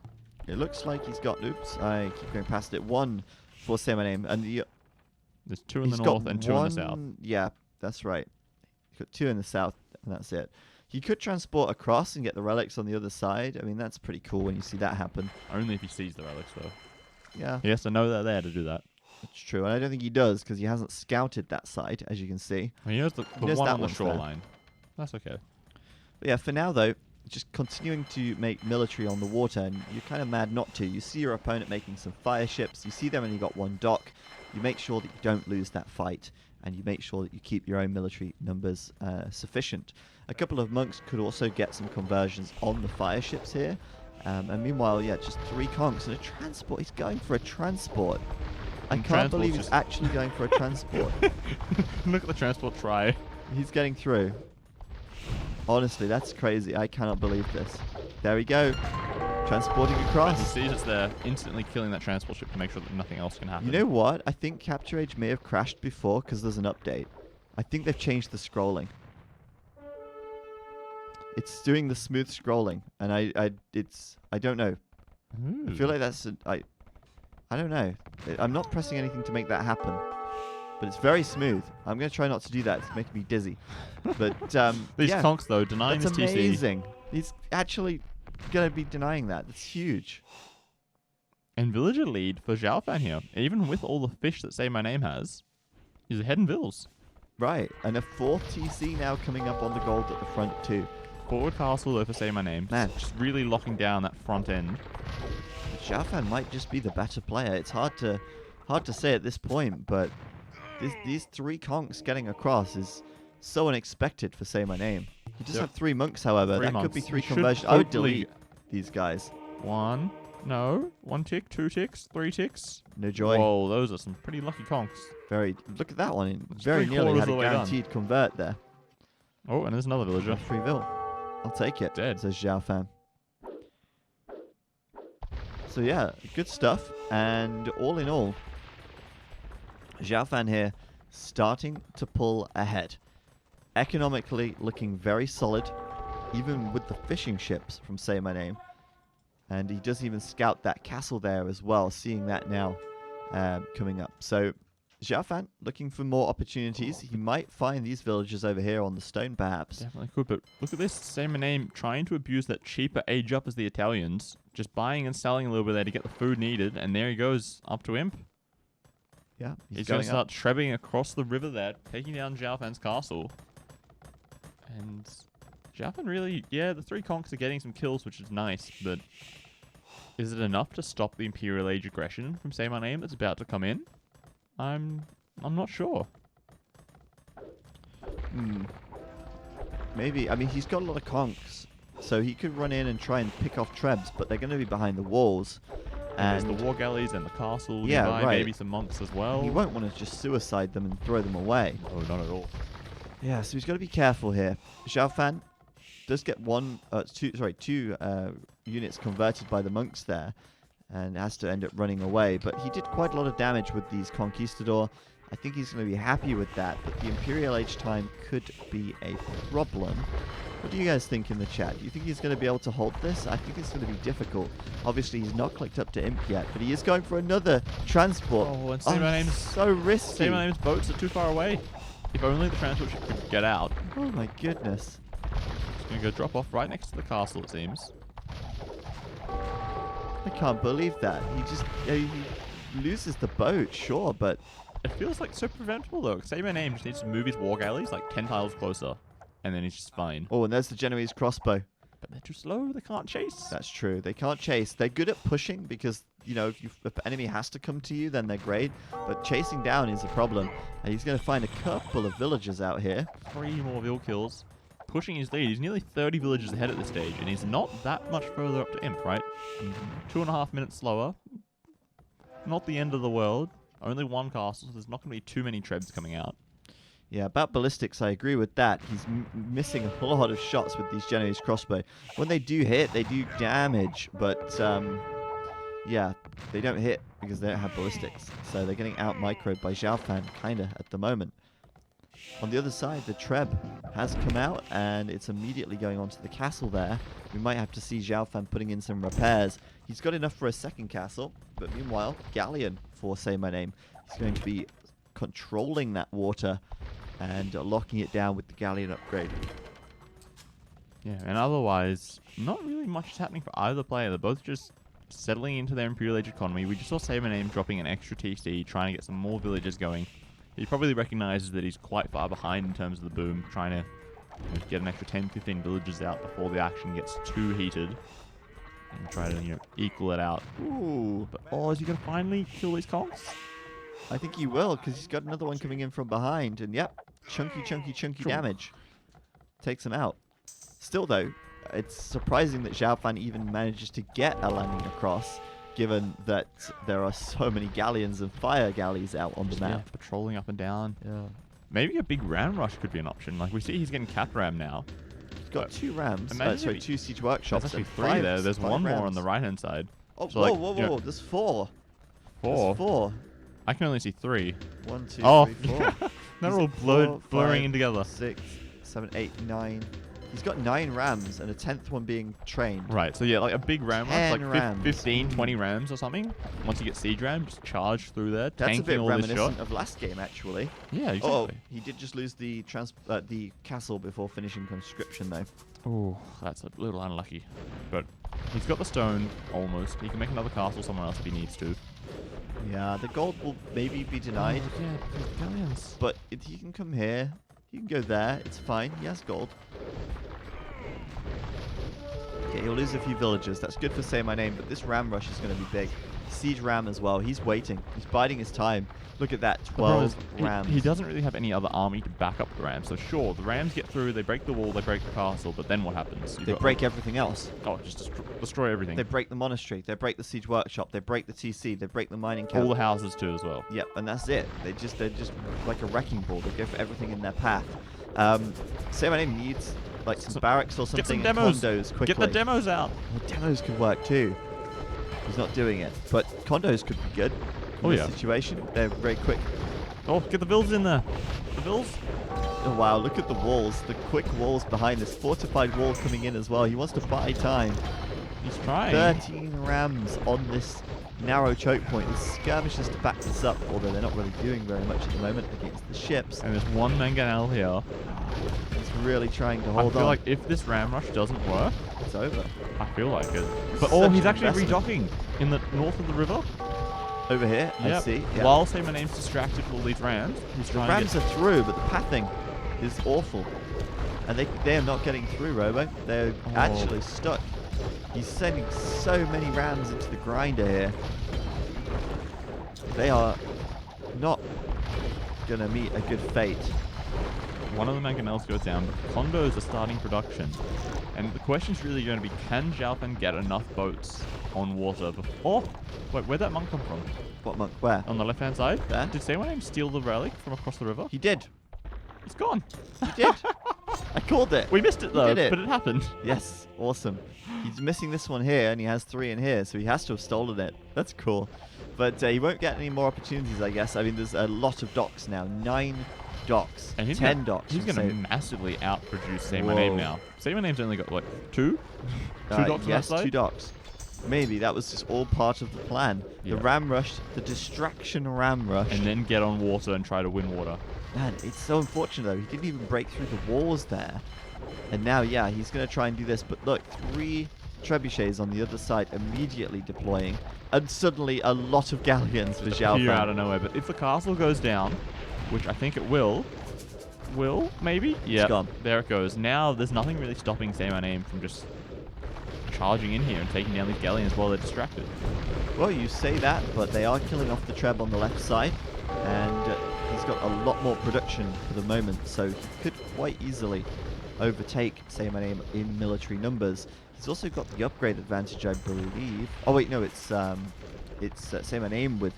Speaker 1: It looks like he's got... Oops, I keep going past it. 1 for SayMyName, and
Speaker 2: There's 2 in the
Speaker 1: he's
Speaker 2: north
Speaker 1: got
Speaker 2: and 2 in the south.
Speaker 1: one- Yeah, that's right. He's got 2 in the south, and that's it. He could transport across and get the relics on the other side. I mean, that's pretty cool when you see that happen.
Speaker 2: Only if he sees the relics, though.
Speaker 1: Yeah,
Speaker 2: He has to know they're there to do that.
Speaker 1: that's true. And I don't think he does, because he hasn't scouted that side, as you can see.
Speaker 2: He knows the
Speaker 1: knows
Speaker 2: one
Speaker 1: that
Speaker 2: on the
Speaker 1: one's there.
Speaker 2: shoreline. That's okay.
Speaker 1: But yeah, for now, though, just continuing to make military on the water, and you're kind of mad not to. You see your opponent making some fire ships. You see them only got 1 dock. You make sure that you don't lose that fight, and you make sure that you keep your own military numbers sufficient. A couple of monks could also get some conversions on the fire ships here. And meanwhile, yeah, just 3 conks and a transport. He's going for a transport. I
Speaker 2: And
Speaker 1: can't believe
Speaker 2: transport's
Speaker 1: he's actually going for a transport.
Speaker 2: Look at the transport try.
Speaker 1: He's getting through. Honestly, that's crazy. I cannot believe this. There we go. Transporting
Speaker 2: He
Speaker 1: across.
Speaker 2: sees it's there, instantly killing that transport ship to make sure that nothing else can happen.
Speaker 1: You know what? I think Capture Age may have crashed before because there's an update. I think they've changed the scrolling. It's doing the smooth scrolling, and I don't know. I feel like that's I don't know. I'm not pressing anything to make that happen, but it's very smooth. I'm gonna try not to do that. It's making me dizzy. But
Speaker 2: These
Speaker 1: yeah,
Speaker 2: conks, though, denying
Speaker 1: that's
Speaker 2: his TC.
Speaker 1: amazing. He's actually gonna be denying that. That's huge.
Speaker 2: And villager lead for Xiaofan here. Even with all the fish that SayMyName has, he's ahead in vills.
Speaker 1: Right, and a 4th TC now coming up on the gold at the front too.
Speaker 2: Forward castle, though, for SayMyName.
Speaker 1: Man.
Speaker 2: Just really locking down that front end.
Speaker 1: Xiaofan might just be the better player. It's hard to say at this point, but these 3 conks getting across is so unexpected for SayMyName. He does
Speaker 2: Yep.
Speaker 1: have 3 monks, however.
Speaker 2: 3
Speaker 1: That could be
Speaker 2: monks.
Speaker 1: 3
Speaker 2: He should
Speaker 1: conversions. I would
Speaker 2: hopefully-
Speaker 1: delete these guys.
Speaker 2: 1 tick, 2 ticks, 3 ticks.
Speaker 1: No joy.
Speaker 2: Whoa, those are some pretty lucky conks.
Speaker 1: Very. Look at that one.
Speaker 2: It's
Speaker 1: Very nearly
Speaker 2: 3/4
Speaker 1: had
Speaker 2: of
Speaker 1: a
Speaker 2: the way done.
Speaker 1: guaranteed convert there.
Speaker 2: Oh, and there's another villager.
Speaker 1: Freeville. I'll take it.
Speaker 2: Dead.
Speaker 1: Says Xiaofan. So yeah, good stuff. And all in all, Xiaofan here starting to pull ahead. Economically looking very solid, even with the fishing ships from SayMyName. And he does even scout that castle there as well, seeing that now coming up. So Xiaofan looking for more opportunities. He might find these villagers over here on the stone, perhaps.
Speaker 2: Definitely could, but look at this. SayMyName trying to abuse that cheaper age up as the Italians. Just buying and selling a little bit there to get the food needed, and there he goes up to Imp.
Speaker 1: Yeah,
Speaker 2: He's going
Speaker 1: going
Speaker 2: to
Speaker 1: up.
Speaker 2: start trebbing across the river there, taking down Xiaofan's castle. And Xiaofan really, yeah, the 3 conks are getting some kills, which is nice, but is it enough to stop the Imperial Age aggression from SayMyName that's about to come in? I'm not sure.
Speaker 1: Maybe. I mean, he's got a lot of conks, so he could run in and try and pick off trebs, but they're going to be behind the walls.
Speaker 2: And
Speaker 1: And
Speaker 2: there's the war galleys and the castle
Speaker 1: Yeah,
Speaker 2: nearby,
Speaker 1: right.
Speaker 2: maybe some monks as well.
Speaker 1: he won't want to just suicide them and throw them away.
Speaker 2: Oh, not at all.
Speaker 1: Yeah, so he's got to be careful here. Xiaofan does get two units converted by the monks there, and has to end up running away. But he did quite a lot of damage with these Conquistador. I think he's going to be happy with that, but the Imperial Age time could be a problem. What do you guys think in the chat? Do you think he's going to be able to hold this? I think it's going to be difficult. Obviously, he's not clicked up to Imp yet, but he is going for another transport.
Speaker 2: Oh, and SayMyName's
Speaker 1: so risky.
Speaker 2: SayMyName's boats are too far away. If only the transport ship could get out.
Speaker 1: Oh my goodness.
Speaker 2: It's going to go drop off right next to the castle, it seems.
Speaker 1: I can't believe that. He loses the boat, sure, but
Speaker 2: It feels like so preventable though. SayMyName just needs to move his war galleys like 10 tiles closer, and then he's just fine.
Speaker 1: oh, and there's the Genoese crossbow.
Speaker 2: But they're too slow. They can't chase.
Speaker 1: That's true. They can't chase. They're good at pushing because, you know, if the enemy has to come to you, then they're great. But chasing down is a problem. And he's going to find a couple of villagers out here.
Speaker 2: 3 more vill kills. Pushing his lead. He's nearly 30 villages ahead at this stage, and he's not that much further up to Imp, right? 2.5 minutes slower. Not the end of the world. Only one castle, so there's not going to be too many trebs coming out.
Speaker 1: Yeah, about ballistics, I agree with that. He's missing a lot of shots with these Genoese crossbow. When they do hit, they do damage, but yeah, they don't hit because they don't have ballistics. So they're getting out-microed by Xiaofan, kind of, at the moment. On the other side, the Treb has come out, and it's immediately going onto the castle there. We might have to see Xiaofan putting in some repairs. He's got enough for a second castle, but meanwhile, Galleon for SayMyName. He's going to be controlling that water and locking it down with the Galleon upgrade.
Speaker 2: Yeah, and otherwise, not really much is happening for either player. They're both just settling into their Imperial Age economy. We just saw SayMyName dropping an extra TC, trying to get some more villages going. He probably recognizes that he's quite far behind in terms of the boom, trying to get an extra 10-15 villages out before the action gets too heated. And try to, equal it out.
Speaker 1: Ooh.
Speaker 2: But, is he going to finally kill these conks?
Speaker 1: I think he will, because he's got another one coming in from behind. And yep, chunky damage. Takes him out. Still, though, it's surprising that Xiaofan even manages to get a landing across, given that there are so many galleons and fire galleys out on the map.
Speaker 2: Yeah, patrolling up and down.
Speaker 1: Yeah.
Speaker 2: Maybe a big ram rush could be an option. Like, we see he's getting cap ram now.
Speaker 1: He's got 2 rams.
Speaker 2: Imagine
Speaker 1: Two siege workshops.
Speaker 2: There's actually
Speaker 1: and
Speaker 2: 3 there. There's
Speaker 1: 5
Speaker 2: one
Speaker 1: rams.
Speaker 2: more on the right-hand side.
Speaker 1: Oh,
Speaker 2: So,
Speaker 1: whoa. There's 4.
Speaker 2: 4?
Speaker 1: There's 4.
Speaker 2: I can only see 3.
Speaker 1: 1, 2,
Speaker 2: Oh.
Speaker 1: 3, 4.
Speaker 2: They're
Speaker 1: He's
Speaker 2: all
Speaker 1: at 4,
Speaker 2: blurring
Speaker 1: 5,
Speaker 2: in together.
Speaker 1: 6, 7, 8, 9. He's got 9 rams and a 10th one being trained.
Speaker 2: Right, so yeah, like a big ram rush,
Speaker 1: 10
Speaker 2: like
Speaker 1: rams.
Speaker 2: 15, 20 rams or something. Once you get siege ram, just charge through there,
Speaker 1: That's a
Speaker 2: tanking
Speaker 1: bit
Speaker 2: all this
Speaker 1: reminiscent
Speaker 2: shot.
Speaker 1: of last game, actually.
Speaker 2: Yeah,
Speaker 1: Oh,
Speaker 2: exactly.
Speaker 1: he did just lose the castle before finishing conscription, though.
Speaker 2: Oh, that's a little unlucky. But he's got the stone, almost. He can make another castle somewhere else if he needs to.
Speaker 1: Yeah, the gold will maybe be denied,
Speaker 2: Oh, yeah, because galleons.
Speaker 1: but if he can come here, he can go there. It's fine. He has gold. Okay, he'll lose a few villagers. That's good for SayMyName, but this ram rush is going to be big. Siege ram as well. He's waiting. He's biding his time. Look at that, 12 rams.
Speaker 2: He doesn't really have any other army to back up the rams. So sure, the rams get through, they break the wall, they break the castle, but then what happens?
Speaker 1: They break everything else.
Speaker 2: Oh, just destroy everything.
Speaker 1: They break the monastery. They break the siege workshop. They break the TC. They break the mining camp.
Speaker 2: All the houses too as well.
Speaker 1: Yep, and that's it. They're just like a wrecking ball. They go for everything in their path. SayMyName needs like some barracks or something.
Speaker 2: Get some demos.
Speaker 1: And condos quickly.
Speaker 2: Get the demos out.
Speaker 1: Well, demos could work too. He's not doing it, but condos could be good. In
Speaker 2: Oh,
Speaker 1: this
Speaker 2: yeah.
Speaker 1: situation, they're very quick.
Speaker 2: Oh, get the vills in there. The vills.
Speaker 1: Oh wow, look at the walls, the quick walls behind this fortified wall coming in as well. He wants to buy time.
Speaker 2: He's trying.
Speaker 1: 13 rams on this narrow choke point. The skirmishers to back this up, although they're not really doing very much at the moment against the ships.
Speaker 2: And there's one mangonel here.
Speaker 1: He's really trying to
Speaker 2: I
Speaker 1: hold
Speaker 2: feel
Speaker 1: on.
Speaker 2: like if this ram rush doesn't work,
Speaker 1: It's over.
Speaker 2: I feel like it.
Speaker 1: This
Speaker 2: But
Speaker 1: is such
Speaker 2: he's
Speaker 1: an
Speaker 2: actually
Speaker 1: investment.
Speaker 2: redocking in the north of the river.
Speaker 1: Over here, I
Speaker 2: Yep.
Speaker 1: see. Yeah.
Speaker 2: While SayMyName's distracted with all these rams, he's
Speaker 1: The
Speaker 2: trying
Speaker 1: rams
Speaker 2: to
Speaker 1: are through, but the pathing is awful. And they are not getting through, Robo. They're
Speaker 2: Oh.
Speaker 1: actually stuck. He's sending so many rams into the grinder here. They are not going to meet a good fate.
Speaker 2: One of the mangonels goes down, but condos are starting production. And the question's really going to be, can Xiaofan get enough boats on water before... Wait, where'd that monk come from?
Speaker 1: What monk? Where?
Speaker 2: On the left-hand side?
Speaker 1: There?
Speaker 2: Did SayMyName steal the relic from across the river?
Speaker 1: He did.
Speaker 2: It's gone.
Speaker 1: He did. I called it.
Speaker 2: We missed it
Speaker 1: You
Speaker 2: though,
Speaker 1: did it.
Speaker 2: but it happened.
Speaker 1: Yes, awesome. He's missing this one here, and he has 3 in here, so he has to have stolen it. That's cool. But he won't get any more opportunities, I guess. I mean, there's a lot of docks now. 9 docks.
Speaker 2: And
Speaker 1: 10 docks.
Speaker 2: He's
Speaker 1: from
Speaker 2: going to
Speaker 1: Say-
Speaker 2: massively outproduce Say My
Speaker 1: Whoa.
Speaker 2: Name now. Say My Name's only got, what, 2? 2 docks on that
Speaker 1: Yes,
Speaker 2: side?
Speaker 1: 2 docks. Maybe that was just all part of the plan.
Speaker 2: Yeah.
Speaker 1: The ram rush, the distraction ram rush.
Speaker 2: And then get on water and try to win water.
Speaker 1: Man, it's so unfortunate though. He didn't even break through the walls there. And now, yeah, he's going to try and do this. But look, 3 trebuchets on the other side immediately deploying. And suddenly a lot of galleons for
Speaker 2: Here out
Speaker 1: Xiaofan.
Speaker 2: of nowhere. But if the castle goes down, which I think it will, maybe? Yeah,
Speaker 1: gone.
Speaker 2: there it goes. Now there's nothing really stopping Say My Name from just charging in here and taking down these galleons while they're distracted.
Speaker 1: Well, you say that, but they are killing off the treb on the left side. And he's got a lot more production for the moment. So he could quite easily overtake Say My Name in military numbers. He's also got the upgrade advantage, I believe. Oh wait, no, it's Say My Name with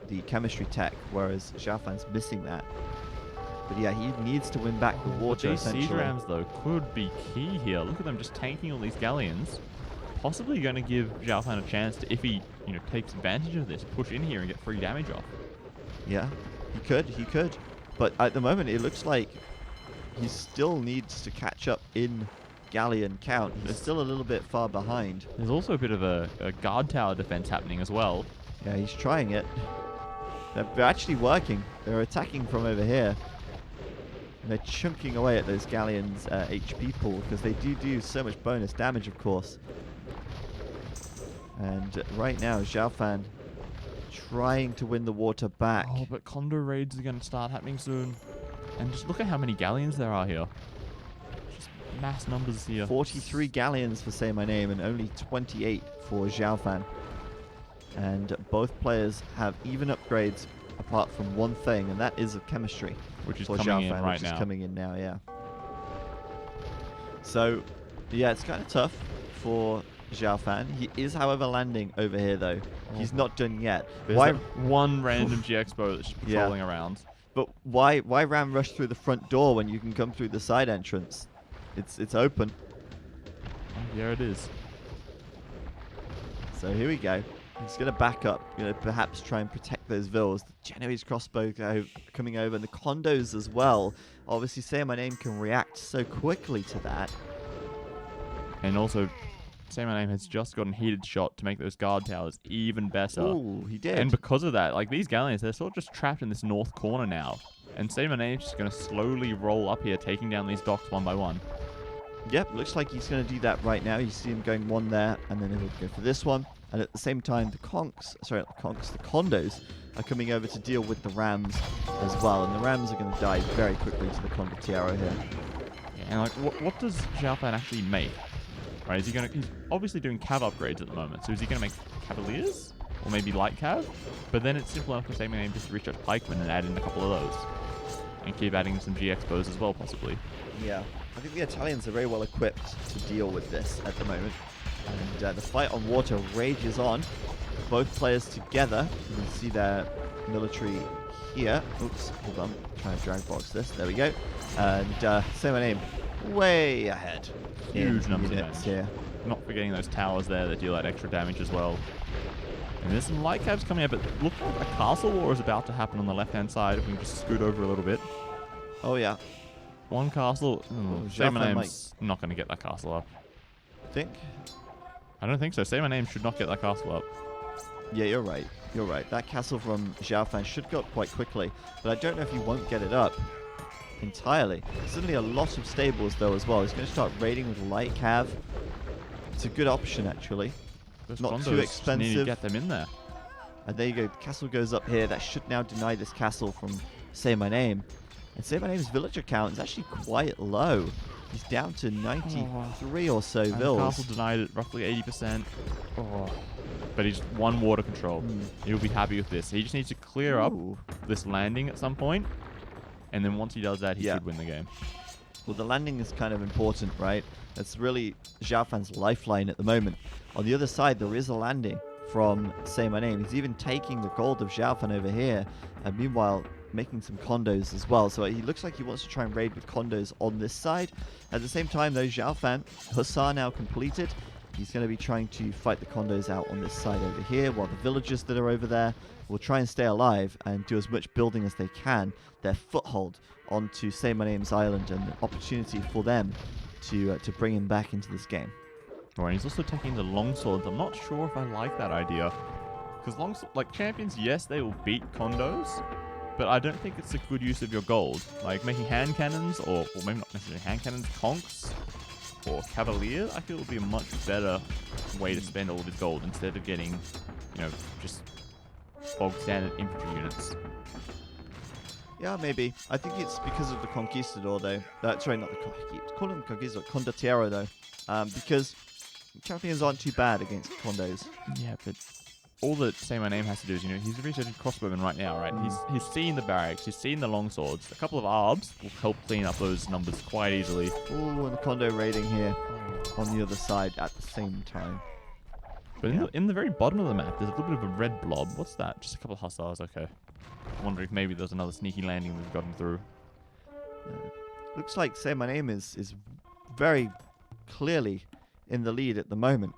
Speaker 1: the chemistry tech, whereas Xiaofan's missing that. But yeah, he needs to win back the water.
Speaker 2: These siege
Speaker 1: essentially.
Speaker 2: rams though could be key here. Look at them just tanking all these galleons. Possibly going to give Xiaofan a chance to, if he takes advantage of this, push in here and get free damage off.
Speaker 1: Yeah, he could. But at the moment, it looks like he still needs to catch up in galleon count. He's still a little bit far behind.
Speaker 2: There's also a bit of a guard tower defense happening as well.
Speaker 1: Yeah, he's trying it. They're actually working. They're attacking from over here. And they're chunking away at those galleons' HP pool because they do so much bonus damage, of course. And right now, Xiaofan trying to win the water back.
Speaker 2: Oh, but condo raids are going to start happening soon. And just look at how many galleons there are here. Just mass numbers here.
Speaker 1: 43 galleons for Say My Name and only 28 for Xiaofan. And both players have even upgrades apart from one thing, and that is of chemistry.
Speaker 2: Which is
Speaker 1: for
Speaker 2: coming in
Speaker 1: Xiaofan,
Speaker 2: right
Speaker 1: which
Speaker 2: now.
Speaker 1: is coming in now, yeah. So, yeah, it's kind of tough for Xiaofan. He is, however, landing over here, though. He's not done yet.
Speaker 2: There's
Speaker 1: Why?
Speaker 2: that one random GXpo that's just
Speaker 1: Yeah.
Speaker 2: patrolling around.
Speaker 1: But why ram rush through the front door when you can come through the side entrance? It's open.
Speaker 2: Oh, here it is.
Speaker 1: So here we go. He's going to back up, perhaps try and protect those villas. The Genoese crossbow coming over, and the condos as well. Obviously, Say My Name can react so quickly to that.
Speaker 2: And also, Say My Name has just gotten heated shot to make those guard towers even better.
Speaker 1: Ooh, he did.
Speaker 2: And because of that, like these galleons, they're sort of just trapped in this north corner now. And Say My Name's just going to slowly roll up here, taking down these docks one by one.
Speaker 1: Yep, looks like he's going to do that right now. You see him going one there, and then he'll go for this one. And at the same time, the condos are coming over to deal with the rams as well. And the rams are going to die very quickly to the condottiero here.
Speaker 2: Yeah, and like, what does Xiaofan actually make? Right, he's obviously doing cav upgrades at the moment. So is he going to make cavaliers? Or maybe light cav? But then it's simple enough for Say My Name just to reach out to pikemen and add in a couple of those. And keep adding some GXpos as well, possibly.
Speaker 1: Yeah, I think the Italians are very well equipped to deal with this at the moment. And the fight on water rages on. Both players together. You can see their military here. Oops, hold on. Trying to drag box this. There we go. And Say My Name way ahead.
Speaker 2: Huge
Speaker 1: in
Speaker 2: numbers of
Speaker 1: units
Speaker 2: damage.
Speaker 1: here.
Speaker 2: Not forgetting those towers there that deal that extra damage as well. And there's some light cabs coming up, but look like a castle war is about to happen on the left-hand side. If we can just scoot over a little bit.
Speaker 1: Oh, yeah.
Speaker 2: One castle. Say My
Speaker 1: Xiaofan
Speaker 2: Name's not going to get that castle up.
Speaker 1: Think?
Speaker 2: I don't think so. Say My Name should not get that castle up.
Speaker 1: Yeah, you're right. You're right. That castle from Xiaofan should go up quite quickly, but I don't know if he won't get it up entirely. Certainly a lot of stables, though, as well. He's going to start raiding with light cav. It's a good option, actually.
Speaker 2: Those
Speaker 1: Not
Speaker 2: condos
Speaker 1: too
Speaker 2: just need to
Speaker 1: expensive.
Speaker 2: get them in there.
Speaker 1: And there you go. The castle goes up here. That should now deny this castle from Say My Name. And Say My Name's villager count is actually quite low. He's down to 93 or so
Speaker 2: And the
Speaker 1: villas.
Speaker 2: castle denied it roughly 80%. Oh. But he's one water control. He'll be happy with this. He just needs to clear up
Speaker 1: Ooh.
Speaker 2: this landing at some point, and then once he does that, he
Speaker 1: Yeah.
Speaker 2: should win the game.
Speaker 1: Well, the landing is kind of important, right? That's really Xiaofan's lifeline at the moment. On the other side, there is a landing. from SayMyName. He's even taking the gold of Xiaofan over here, and meanwhile making some condos as well. So he looks like he wants to try and raid with condos on this side. At the same time, though, Xiaofan, Hussar now completed. He's going to be trying to fight the condos out on this side over here, while the villagers that are over there will try and stay alive and do as much building as they can. Their foothold onto SayMyName's island, and an opportunity for them to bring him back into this game.
Speaker 2: Right, he's also taking the longswords. I'm not sure if I like that idea. Because like champions, yes, they will beat condos, but I don't think it's a good use of your gold. Like making hand cannons, or maybe not necessarily hand cannons, conks, or cavalier, I feel would be a much better way to spend all of his gold instead of getting, just bog standard infantry units.
Speaker 1: Yeah, maybe. I think it's because of the Conquistador, though. Sorry, not the I keep calling them Conquistador, Condottiero, though. Because champions aren't too bad against condos.
Speaker 2: Yeah, but all that SayMyName has to do is, he's researching crossbowmen right now, right? He's seen the barracks, he's seen the longswords. A couple of arbs will help clean up those numbers quite easily.
Speaker 1: Ooh, and the condo raiding here on the other side at the same time.
Speaker 2: But in the very bottom of the map, there's a little bit of a red blob. What's that? Just a couple of hussars, okay. I'm wondering if maybe there's another sneaky landing we've gotten through.
Speaker 1: Looks like SayMyName is very clearly in the lead at the moment,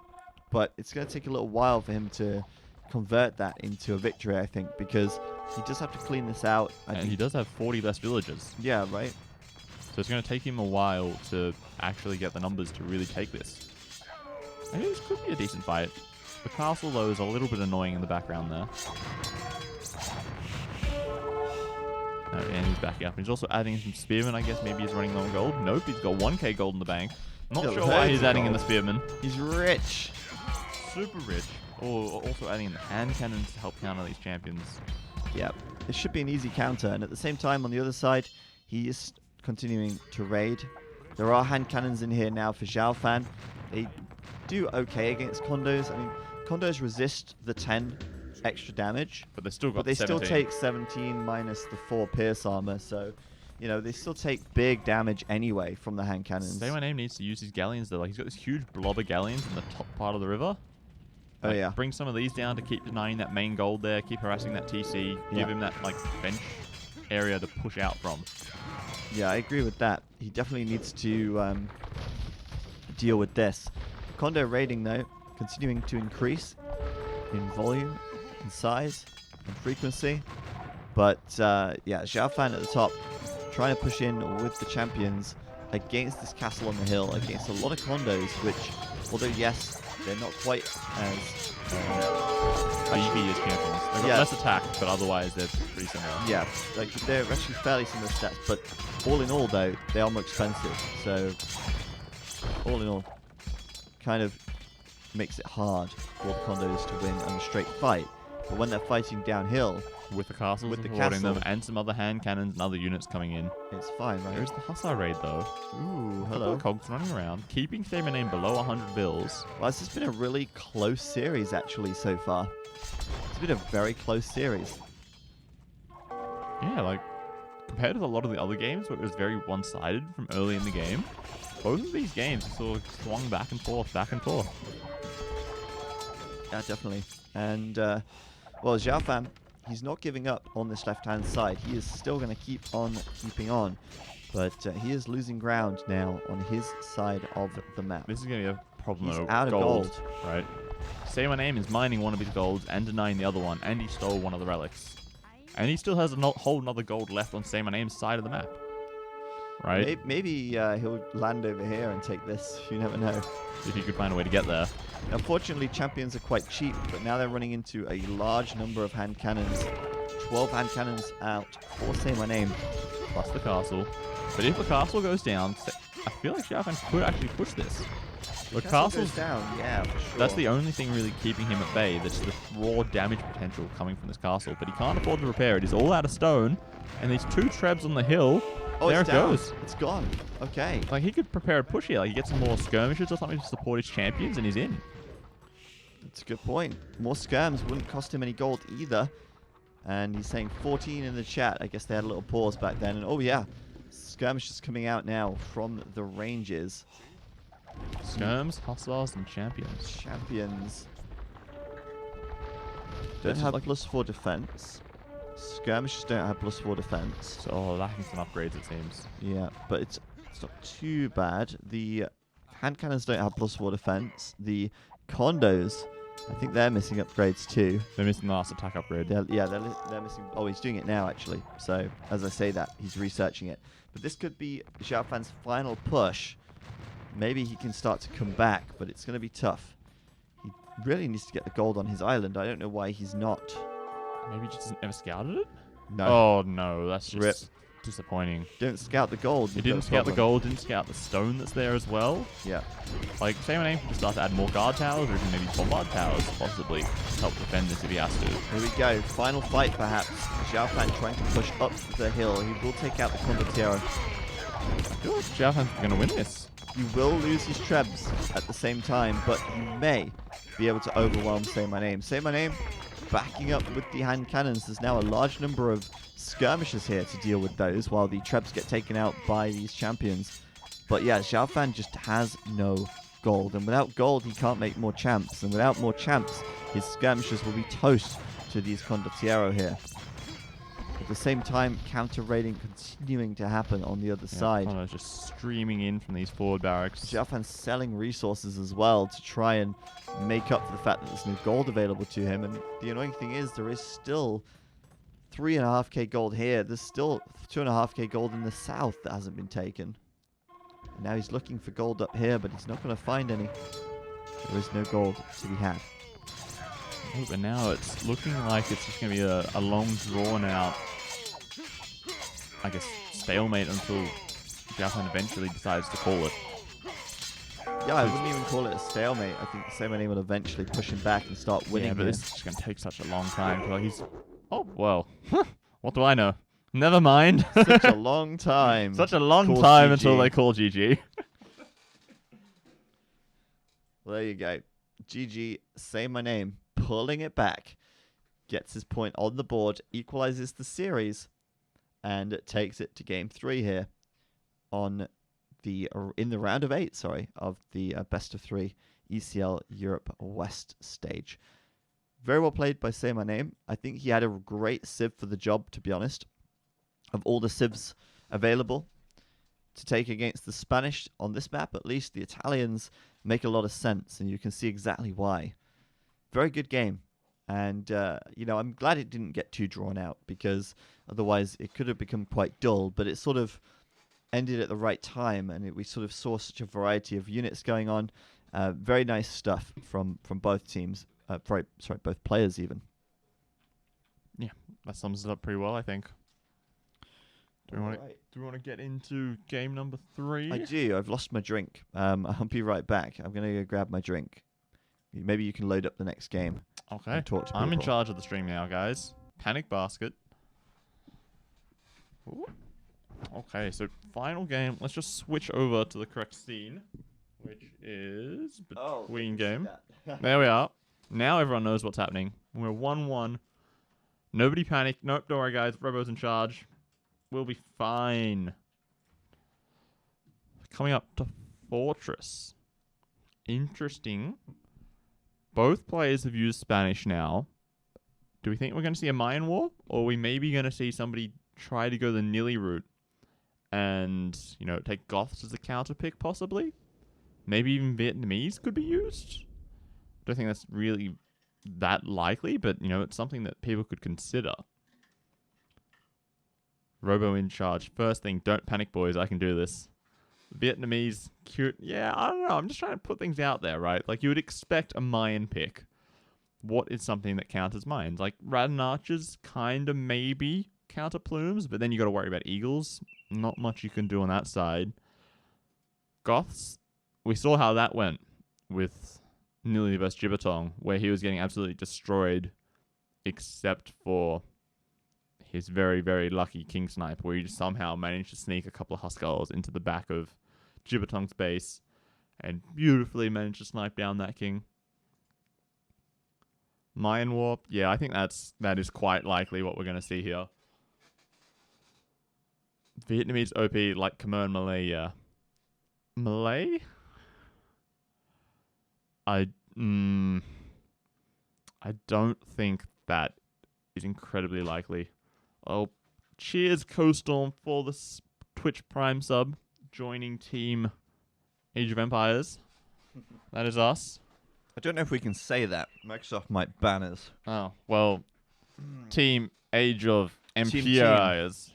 Speaker 1: but it's going to take a little while for him to convert that into a victory, I think, because he does have to clean this out.
Speaker 2: And he does have 40 less villagers.
Speaker 1: Yeah, right.
Speaker 2: So it's going to take him a while to actually get the numbers to really take this. I think this could be a decent fight. The castle, though, is a little bit annoying in the background there. And he's backing up. He's also adding some spearmen. I guess maybe he's running low on gold. Nope, he's got 1k gold in the bank. Not sure why he's adding in the spearmen.
Speaker 1: He's rich.
Speaker 2: Super rich. Or also adding in the hand cannons to help counter these champions.
Speaker 1: Yep. It should be an easy counter. And at the same time, on the other side, he is continuing to raid. There are hand cannons in here now for Xiaofan. They do okay against condos. I mean, condos resist the 10 extra damage,
Speaker 2: but they still got
Speaker 1: they
Speaker 2: 17.
Speaker 1: still take 17 minus the 4 pierce armor, so they still take big damage anyway from the hand cannons.
Speaker 2: SayMyName needs to use his galleons though. Like he's got this huge blob of galleons in the top part of the river.
Speaker 1: Oh yeah.
Speaker 2: Bring some of these down to keep denying that main gold there, keep harassing that TC, give him that like bench area to push out from.
Speaker 1: Yeah, I agree with that. He definitely needs to deal with this. Condo raiding though, continuing to increase in volume, in size, and frequency. But yeah, Xiaofan at the top, trying to push in with the champions against this castle on the hill, against a lot of condos, which, although yes, they're not quite as
Speaker 2: beefy as champions. They've got less attack, but otherwise they're pretty similar.
Speaker 1: Yeah, like they're actually fairly similar stats, but all in all though, they are more expensive. So all in all, kind of makes it hard for the condos to win on a straight fight. But when they're fighting downhill
Speaker 2: with the castles supporting them and some other hand cannons and other units coming in,
Speaker 1: it's fine, right?
Speaker 2: There's the hussar raid though.
Speaker 1: Ooh,
Speaker 2: hello.
Speaker 1: hello.
Speaker 2: Cogs running around, keeping SayMyName below 100 bills.
Speaker 1: Well, this has been a really close series actually so far. It's been a very close series.
Speaker 2: Yeah, like compared to a lot of the other games where it was very one-sided from early in the game, both of these games sort of swung back and forth, back and forth.
Speaker 1: Yeah, definitely. And, well, Xiaofan, he's not giving up on this left-hand side. He is still going to keep on keeping on. But he is losing ground now on his side of the map.
Speaker 2: This is going to be a problem.
Speaker 1: He's out of gold.
Speaker 2: Right? SayMyName is mining one of his golds and denying the other one, and he stole one of the relics. And he still has a whole another gold left on SayMyName's side of the map. Right?
Speaker 1: Maybe he'll land over here and take this. You never know.
Speaker 2: If he could find a way to get there.
Speaker 1: Unfortunately, champions are quite cheap, but now they're running into a large number of hand cannons. 12 hand cannons out for SayMyName.
Speaker 2: Plus the castle. But if the castle goes down, I feel like Xiaofan could actually push this. The castle
Speaker 1: goes down, yeah, for sure.
Speaker 2: That's the only thing really keeping him at bay. That's the raw damage potential coming from this castle. But he can't afford to repair it. He's all out of stone. And these 2 trebs on the hill.
Speaker 1: Oh,
Speaker 2: there
Speaker 1: it
Speaker 2: goes.
Speaker 1: It's gone. Okay.
Speaker 2: Like, he could prepare a push here. Like, he gets some more skirmishes or something to support his champions, and he's in.
Speaker 1: That's a good point. More skirms wouldn't cost him any gold either. And he's saying 14 in the chat. I guess they had a little pause back then. And oh, yeah. Skirmishes coming out now from the ranges.
Speaker 2: Skirms, hussars, and champions.
Speaker 1: Champions. Don't
Speaker 2: It's just
Speaker 1: have
Speaker 2: like-
Speaker 1: +4 defense. Skirmishers don't have +4 defense.
Speaker 2: So lacking some upgrades, it seems.
Speaker 1: Yeah, but it's not too bad. The hand cannons don't have +4 defense. The condos, I think they're missing upgrades too.
Speaker 2: They're missing the last attack upgrade.
Speaker 1: They're missing. Oh, he's doing it now actually. So as I say that, he's researching it. But this could be Xiaofan's final push. Maybe he can start to come back, but it's going to be tough. He really needs to get the gold on his island. I don't know why he's not.
Speaker 2: Maybe he just ever scouted it?
Speaker 1: No,
Speaker 2: Oh, no. That's just
Speaker 1: Rip.
Speaker 2: disappointing.
Speaker 1: don't scout the gold.
Speaker 2: He
Speaker 1: you've got
Speaker 2: didn't
Speaker 1: a
Speaker 2: scout the
Speaker 1: problem.
Speaker 2: gold, didn't scout the stone that's there as well.
Speaker 1: Yeah.
Speaker 2: Like, SayMyName can just start to add more guard towers or even maybe bombard towers, possibly, to help defend this if he has to.
Speaker 1: Here we go. Final fight, perhaps. Xiaofan trying to push up the hill. He will take out the Condottiero.
Speaker 2: I feel like Xiaofan's going to win this.
Speaker 1: You will lose his trebs at the same time, but you may be able to overwhelm SayMyName. SayMyName backing up with the hand cannons. There's now a large number of skirmishers here to deal with those while the trebs get taken out by these champions. But yeah, Xiaofan just has no gold. And without gold, he can't make more champs. And without more champs, his skirmishers will be toast to these Condottiero here. At the same time, counter-raiding continuing to happen on the other side.
Speaker 2: Connor's just streaming in from these forward barracks.
Speaker 1: Xiaofan's selling resources as well to try and make up for the fact that there's no gold available to him. And the annoying thing is there is still 3.5k gold here. There's still 2.5k gold in the south that hasn't been taken. And now he's looking for gold up here, but he's not going to find any. There is no gold to be had.
Speaker 2: Oh, but now it's looking like it's just going to be a long, drawn-out, I guess, stalemate until Xiaofan eventually decides to call it.
Speaker 1: Yeah, I wouldn't even call it a stalemate. I think SayMyName will eventually push him back and start winning
Speaker 2: Yeah, but
Speaker 1: here.
Speaker 2: this is just going to take such a long time. Well, he's... Oh, well. What do I know? Never mind.
Speaker 1: Such a long time.
Speaker 2: Such a long
Speaker 1: Call
Speaker 2: time
Speaker 1: GG.
Speaker 2: until they call GG.
Speaker 1: Well, there you go. GG, SayMyName, pulling it back. Gets his point on the board, equalizes the series, and takes it to game 3 here in the round of 8, of the best of 3 ECL Europe West stage. Very well played by SayMyName. I think he had a great civ for the job, to be honest. Of all the civs available to take against the Spanish on this map, at least the Italians make a lot of sense, and you can see exactly why. Very good game. And, I'm glad it didn't get too drawn out, because otherwise it could have become quite dull, but it sort of ended at the right time, and we sort of saw such a variety of units going on. Very nice stuff from both teams. Both players even.
Speaker 2: Yeah, that sums it up pretty well, I think. Do we want to get into game number 3?
Speaker 1: I do. I've lost my drink. I'll be right back. I'm going to go grab my drink. Maybe you can load up the next game.
Speaker 2: Okay.
Speaker 1: And talk to
Speaker 2: I'm in
Speaker 1: people.
Speaker 2: charge of the stream now, guys. Panic Basket. Ooh. Okay, so final game. Let's just switch over to the correct scene, which is between game. There we are. Now everyone knows what's happening. We're 1-1. Nobody panic. Nope, don't worry, guys. Robo's in charge. We'll be fine. Coming up to Fortress. Interesting. Both players have used Spanish now. Do we think we're going to see a Mayan War? Or are we maybe going to see somebody try to go the Nili route and, take Goths as a counter pick, possibly? Maybe even Vietnamese could be used? Don't think that's really that likely, but, it's something that people could consider. Robo in charge. First thing, don't panic, boys. I can do this. Vietnamese, cute. Yeah, I don't know. I'm just trying to put things out there, right? Like, you would expect a Mayan pick. What is something that counters Mayans? Like, Radin Archers kind of maybe counter plumes, but then you got to worry about eagles. Not much you can do on that side. Goths, we saw how that went with Nili vs. Gibatong, where he was getting absolutely destroyed, except for his very, very lucky King Snipe, where he just somehow managed to sneak a couple of Huskarls into the back of Gibatong's base and beautifully managed to snipe down that King. Mayan Warp, yeah, I think that is quite likely what we're going to see here. Vietnamese OP like Khmer and Malay, yeah. Malay? I don't think that is incredibly likely. Oh, cheers, Coastorm, for the Twitch Prime sub, joining Team Age of Empires. That is us.
Speaker 1: I don't know if we can say that. Microsoft might ban us.
Speaker 2: Oh, well, Team Age of
Speaker 1: Team.
Speaker 2: Empires.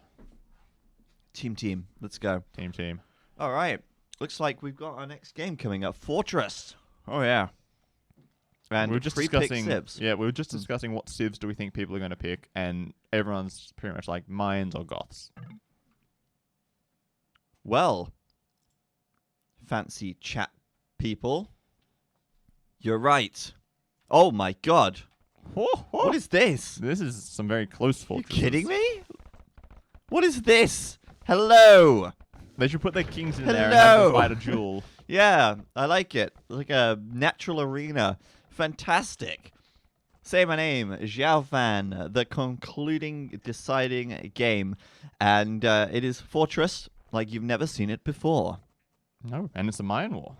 Speaker 1: Team. Let's go.
Speaker 2: Team.
Speaker 1: All right. Looks like we've got our next game coming up. Fortress. Oh, yeah. And
Speaker 2: we were just
Speaker 1: pre-pick
Speaker 2: discussing.
Speaker 1: civs.
Speaker 2: Yeah, we were just discussing what civs do we think people are going to pick, and everyone's pretty much like Mayans or Goths.
Speaker 1: Well, fancy chat people, you're right. Oh my god. What is this?
Speaker 2: This is some very close
Speaker 1: Are you
Speaker 2: fortresses.
Speaker 1: kidding me? What is this? Hello.
Speaker 2: They should put their kings in there and have them
Speaker 1: Hello.
Speaker 2: fight a duel.
Speaker 1: Yeah, I like it. Like a natural arena. Fantastic. Say my name, Xiaofan, the concluding, deciding game. And it is Fortress like you've never seen it before.
Speaker 2: No, and it's a Mayan War,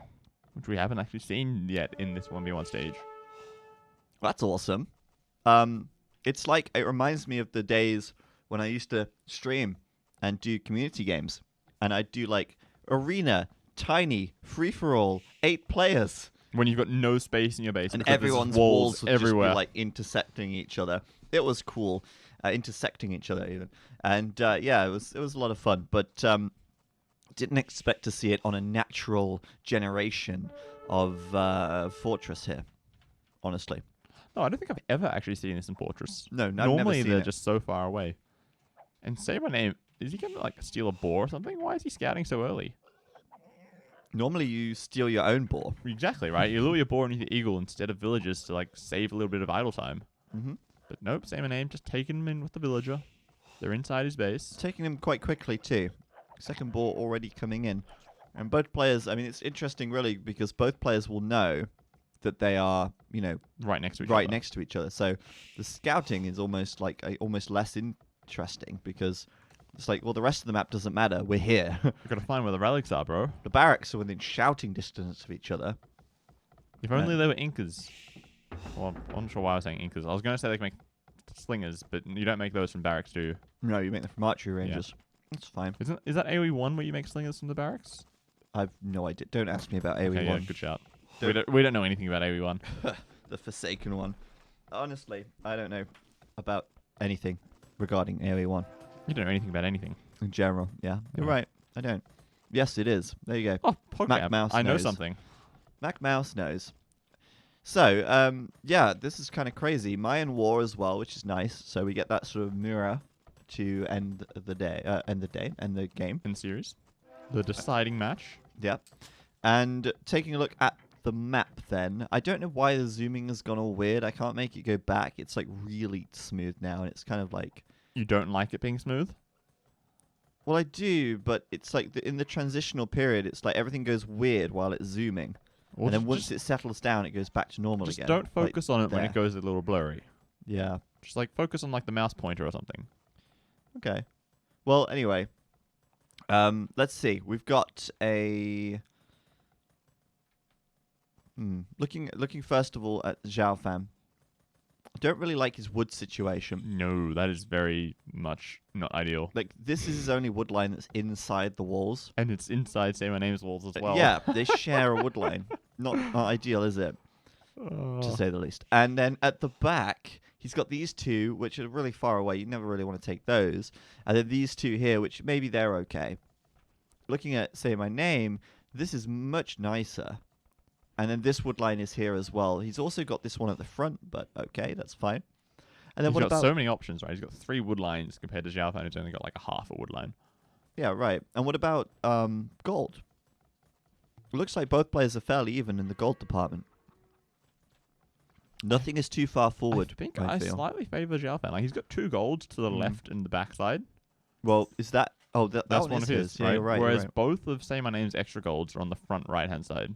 Speaker 2: which we haven't actually seen yet in this 1v1 stage.
Speaker 1: That's awesome. It's like, it reminds me of the days when I used to stream and do community games. And I'd do like arena, tiny, free-for-all, 8 players.
Speaker 2: When you've got no space in your base.
Speaker 1: And
Speaker 2: because there's
Speaker 1: everyone's
Speaker 2: walls
Speaker 1: walls would
Speaker 2: everywhere.
Speaker 1: just be like intersecting each other. It was cool. Intersecting each other even. And yeah, it was a lot of fun. But didn't expect to see it on a natural generation of Fortress here, honestly.
Speaker 2: No, I don't think I've ever actually seen this in Fortress.
Speaker 1: No, I've
Speaker 2: Normally
Speaker 1: never seen
Speaker 2: they're
Speaker 1: it.
Speaker 2: just so far away. And say my name. Is he going to like steal a boar or something? Why is he scouting so early?
Speaker 1: Normally you steal your own boar.
Speaker 2: Exactly, right? You lure your boar into the eagle instead of villagers to like save a little bit of idle time.
Speaker 1: Mm-hmm.
Speaker 2: But nope, say my name. Just taking him in with the villager. They're inside his base.
Speaker 1: Taking him quite quickly too. Second boar already coming in. And both players, I mean, it's interesting really because both players will know that they are, you know,
Speaker 2: Right next to each
Speaker 1: right
Speaker 2: other.
Speaker 1: next to each other. So the scouting is almost like almost less interesting because it's like, well, the rest of the map doesn't matter. We're here.
Speaker 2: We've got to find where the relics are, bro.
Speaker 1: The barracks are within shouting distance of each other.
Speaker 2: If only they were Incas. Well, I'm not sure why I was saying Incas. I was going to say they can make slingers, but you don't make those from barracks, do you?
Speaker 1: No, you make them from archery ranges. That's fine.
Speaker 2: Is that AoE 1 where you make slingers from the barracks?
Speaker 1: I've no idea. Don't ask me about AoE
Speaker 2: Okay, yeah,
Speaker 1: 1.
Speaker 2: good shout.
Speaker 1: Don't-
Speaker 2: We don't know anything about AoE 1.
Speaker 1: The Forsaken one. Honestly, I don't know about anything regarding AoE 1
Speaker 2: You don't know anything about anything.
Speaker 1: in general. Yeah, you're
Speaker 2: Yeah.
Speaker 1: right. I don't. Yes, it is. There you go.
Speaker 2: Oh,
Speaker 1: Mac
Speaker 2: PogCamp.
Speaker 1: Mouse
Speaker 2: I know
Speaker 1: knows.
Speaker 2: something.
Speaker 1: Mac Mouse knows. So, yeah, this is kind of crazy. Mayan War as well, which is nice. So we get that sort of mirror to end the game.
Speaker 2: In the series. The deciding match.
Speaker 1: Yep. And taking a look at the map then, I don't know why the zooming has gone all weird. I can't make it go back. It's like really smooth now, and it's kind of like,
Speaker 2: You don't like it being smooth?
Speaker 1: well, I do, but it's like in the transitional period, it's like everything goes weird while it's zooming.
Speaker 2: Or
Speaker 1: And then
Speaker 2: just-
Speaker 1: once it settles down, it goes back to normal
Speaker 2: just
Speaker 1: again.
Speaker 2: don't
Speaker 1: like
Speaker 2: focus on it when
Speaker 1: there.
Speaker 2: it goes a little blurry.
Speaker 1: Yeah.
Speaker 2: Just like focus on like the mouse pointer or something.
Speaker 1: Okay. Well, anyway, let's see. We've got a. Looking first of all at Xiaofan. I don't really like his wood situation.
Speaker 2: No, that is very much not ideal.
Speaker 1: Like this is his only wood line that's inside the walls.
Speaker 2: And it's inside Say My Name's walls as well.
Speaker 1: Yeah, they share a wood line. Not ideal, is it? To say the least. And then at the back, he's got these two, which are really far away. You never really want to take those. And then these two here, which maybe they're okay. Looking at Say My Name, this is much nicer. And then this wood line is here as well. He's also got this one at the front, but okay, that's fine. And then
Speaker 2: He's
Speaker 1: what
Speaker 2: got
Speaker 1: about...
Speaker 2: so many options, right? He's got 3 wood lines compared to Xiaofan, who's only got like a half a wood line.
Speaker 1: Yeah, right. And what about gold? It looks like both players are fairly even in the gold department. Nothing is too far forward,
Speaker 2: I think
Speaker 1: I
Speaker 2: I
Speaker 1: feel.
Speaker 2: slightly favour Xiaofan. Like he's got 2 golds to the left and the back side.
Speaker 1: Well, is that... Oh, that
Speaker 2: That's
Speaker 1: one
Speaker 2: one
Speaker 1: is
Speaker 2: of his,
Speaker 1: Yeah,
Speaker 2: right?
Speaker 1: you're right.
Speaker 2: Whereas
Speaker 1: you're
Speaker 2: both of Say My Name's extra golds are on the front right-hand side.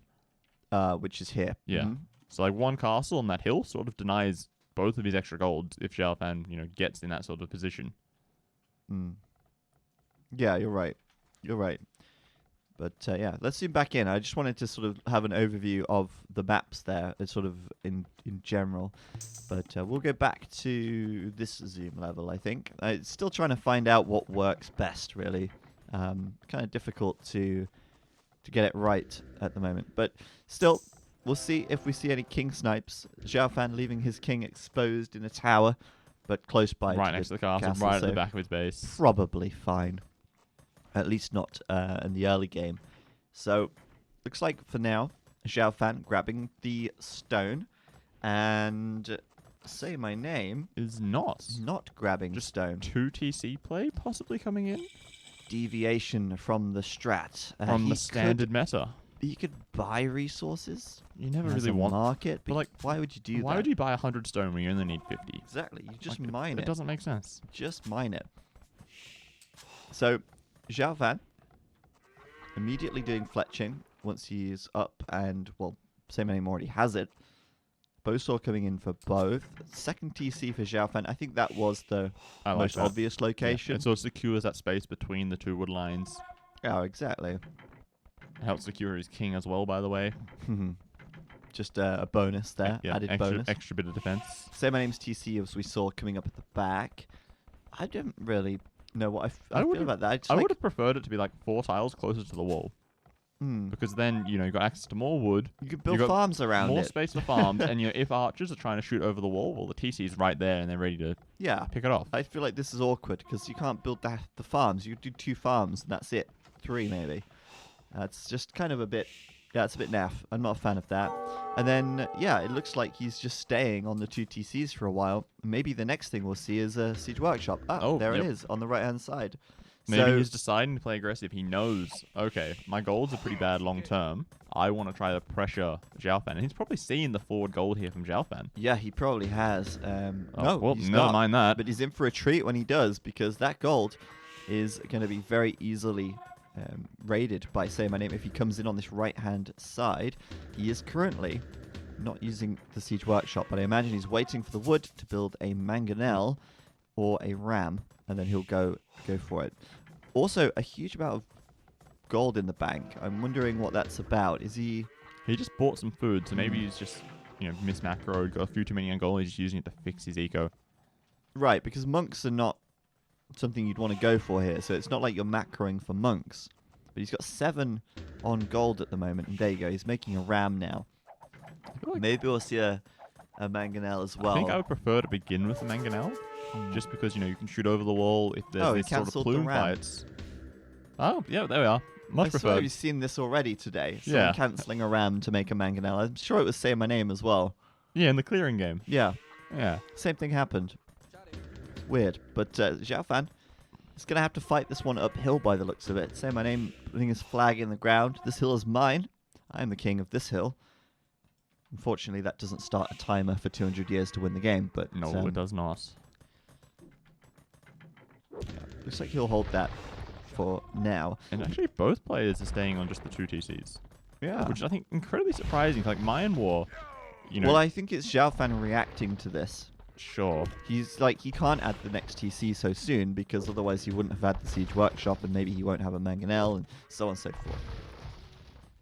Speaker 1: right. Which is here.
Speaker 2: Yeah.
Speaker 1: Mhm.
Speaker 2: So like one castle on that hill sort of denies both of his extra golds if Xiaofan, gets in that sort of position.
Speaker 1: Mm. Yeah, you're right. You're right. But yeah, let's zoom back in. I just wanted to sort of have an overview of the maps there, sort of in general. But we'll go back to this zoom level, I think. It's still trying to find out what works best, really. Kind of difficult to get it right at the moment. But still, we'll see if we see any king snipes. Xiaofan leaving his king exposed in a tower, but close by
Speaker 2: Right next to the castle, right at the back of his base.
Speaker 1: Probably fine. At least not in the early game. So, looks like for now, Xiaofan grabbing the stone, and SayMyName
Speaker 2: is not
Speaker 1: grabbing
Speaker 2: just
Speaker 1: stone.
Speaker 2: 2 TC play possibly coming in.
Speaker 1: Deviation from the strat.
Speaker 2: From the standard meta.
Speaker 1: You could buy resources.
Speaker 2: You never
Speaker 1: As
Speaker 2: really
Speaker 1: a
Speaker 2: want
Speaker 1: market,
Speaker 2: but like,
Speaker 1: why would you do that?
Speaker 2: Why would you buy 100 stone when you only need 50?
Speaker 1: Exactly. You just
Speaker 2: Like,
Speaker 1: mine it.
Speaker 2: It doesn't make sense.
Speaker 1: Just mine it. So, Xiaofan immediately doing fletching once he's up, and well, SayMyName already has it. Bowsaw coming in for both. Second TC for Xiaofan. I think that was the most obvious location.
Speaker 2: Yeah. It sort of secures that space between the 2 wood lines.
Speaker 1: Oh, exactly.
Speaker 2: It helps secure his king as well, by the way.
Speaker 1: Just a bonus there.
Speaker 2: Yeah,
Speaker 1: Added bonus.
Speaker 2: Extra bit of defense.
Speaker 1: SayMyName's TC, as we saw coming up at the back. I don't really know what I feel about that.
Speaker 2: I would have preferred it to be like 4 tiles closer to the wall.
Speaker 1: Hmm.
Speaker 2: Because then, you know, you got access to more wood.
Speaker 1: You could build farms around
Speaker 2: more
Speaker 1: it.
Speaker 2: space for farms. And, you know, if archers are trying to shoot over the wall, well, the TC's right there and they're ready to pick it off.
Speaker 1: I feel like this is awkward because you can't build the farms. You do 2 farms and that's it. 3 maybe. It's just kind of a bit... Yeah, it's a bit naff. I'm not a fan of that. And then, yeah, it looks like he's just staying on the 2 TCs for a while. Maybe the next thing we'll see is a Siege Workshop. Oh, there it is on the right-hand side.
Speaker 2: Maybe he's deciding to play aggressive. He knows, okay, my golds are pretty bad long term. I want to try to pressure Xiaofan. And he's probably seen the forward gold here from Xiaofan.
Speaker 1: Yeah, he probably has.
Speaker 2: Never mind that.
Speaker 1: But he's in for a treat when he does, because that gold is going to be very easily raided by SayMyName if he comes in on this right-hand side. He is currently not using the Siege Workshop, but I imagine he's waiting for the wood to build a mangonel or a ram, and then he'll go for it. Also, a huge amount of gold in the bank. I'm wondering what that's about. Is he...
Speaker 2: He just bought some food, so maybe he's just, you know, mismacroed, got a few too many on gold, he's just using it to fix his eco.
Speaker 1: Right, because monks are not something you'd want to go for here, so it's not like you're macroing for monks. But he's got 7 on gold at the moment, and there you go, he's making a ram now. Like maybe we'll see a mangonel as well.
Speaker 2: I think I would prefer to begin with the mangonel, just because, you know, you can shoot over the wall if there's this sort of plume fights. Oh, yeah, there we are. Much preferred.
Speaker 1: I swear you've seen this already today. Someone cancelling a ram to make a mangonel. I'm sure it was SayMyName as well.
Speaker 2: Yeah, in the clearing game.
Speaker 1: Yeah.
Speaker 2: Yeah.
Speaker 1: Same thing happened. Weird. But Xiaofan is going to have to fight this one uphill by the looks of it. SayMyName putting his flag in the ground. This hill is mine. I am the king of this hill. Unfortunately, that doesn't start a timer for 200 years to win the game. But
Speaker 2: no, it does not.
Speaker 1: Yeah, looks like he'll hold that for now.
Speaker 2: And actually, both players are staying on just the 2 TCs.
Speaker 1: Yeah.
Speaker 2: Which I think incredibly surprising. Like, Mayan War, you know...
Speaker 1: Well, I think it's Xiaofan reacting to this.
Speaker 2: Sure.
Speaker 1: He's like, he can't add the next TC so soon, because otherwise he wouldn't have had the Siege Workshop, and maybe he won't have a mangonel, and so on and so forth.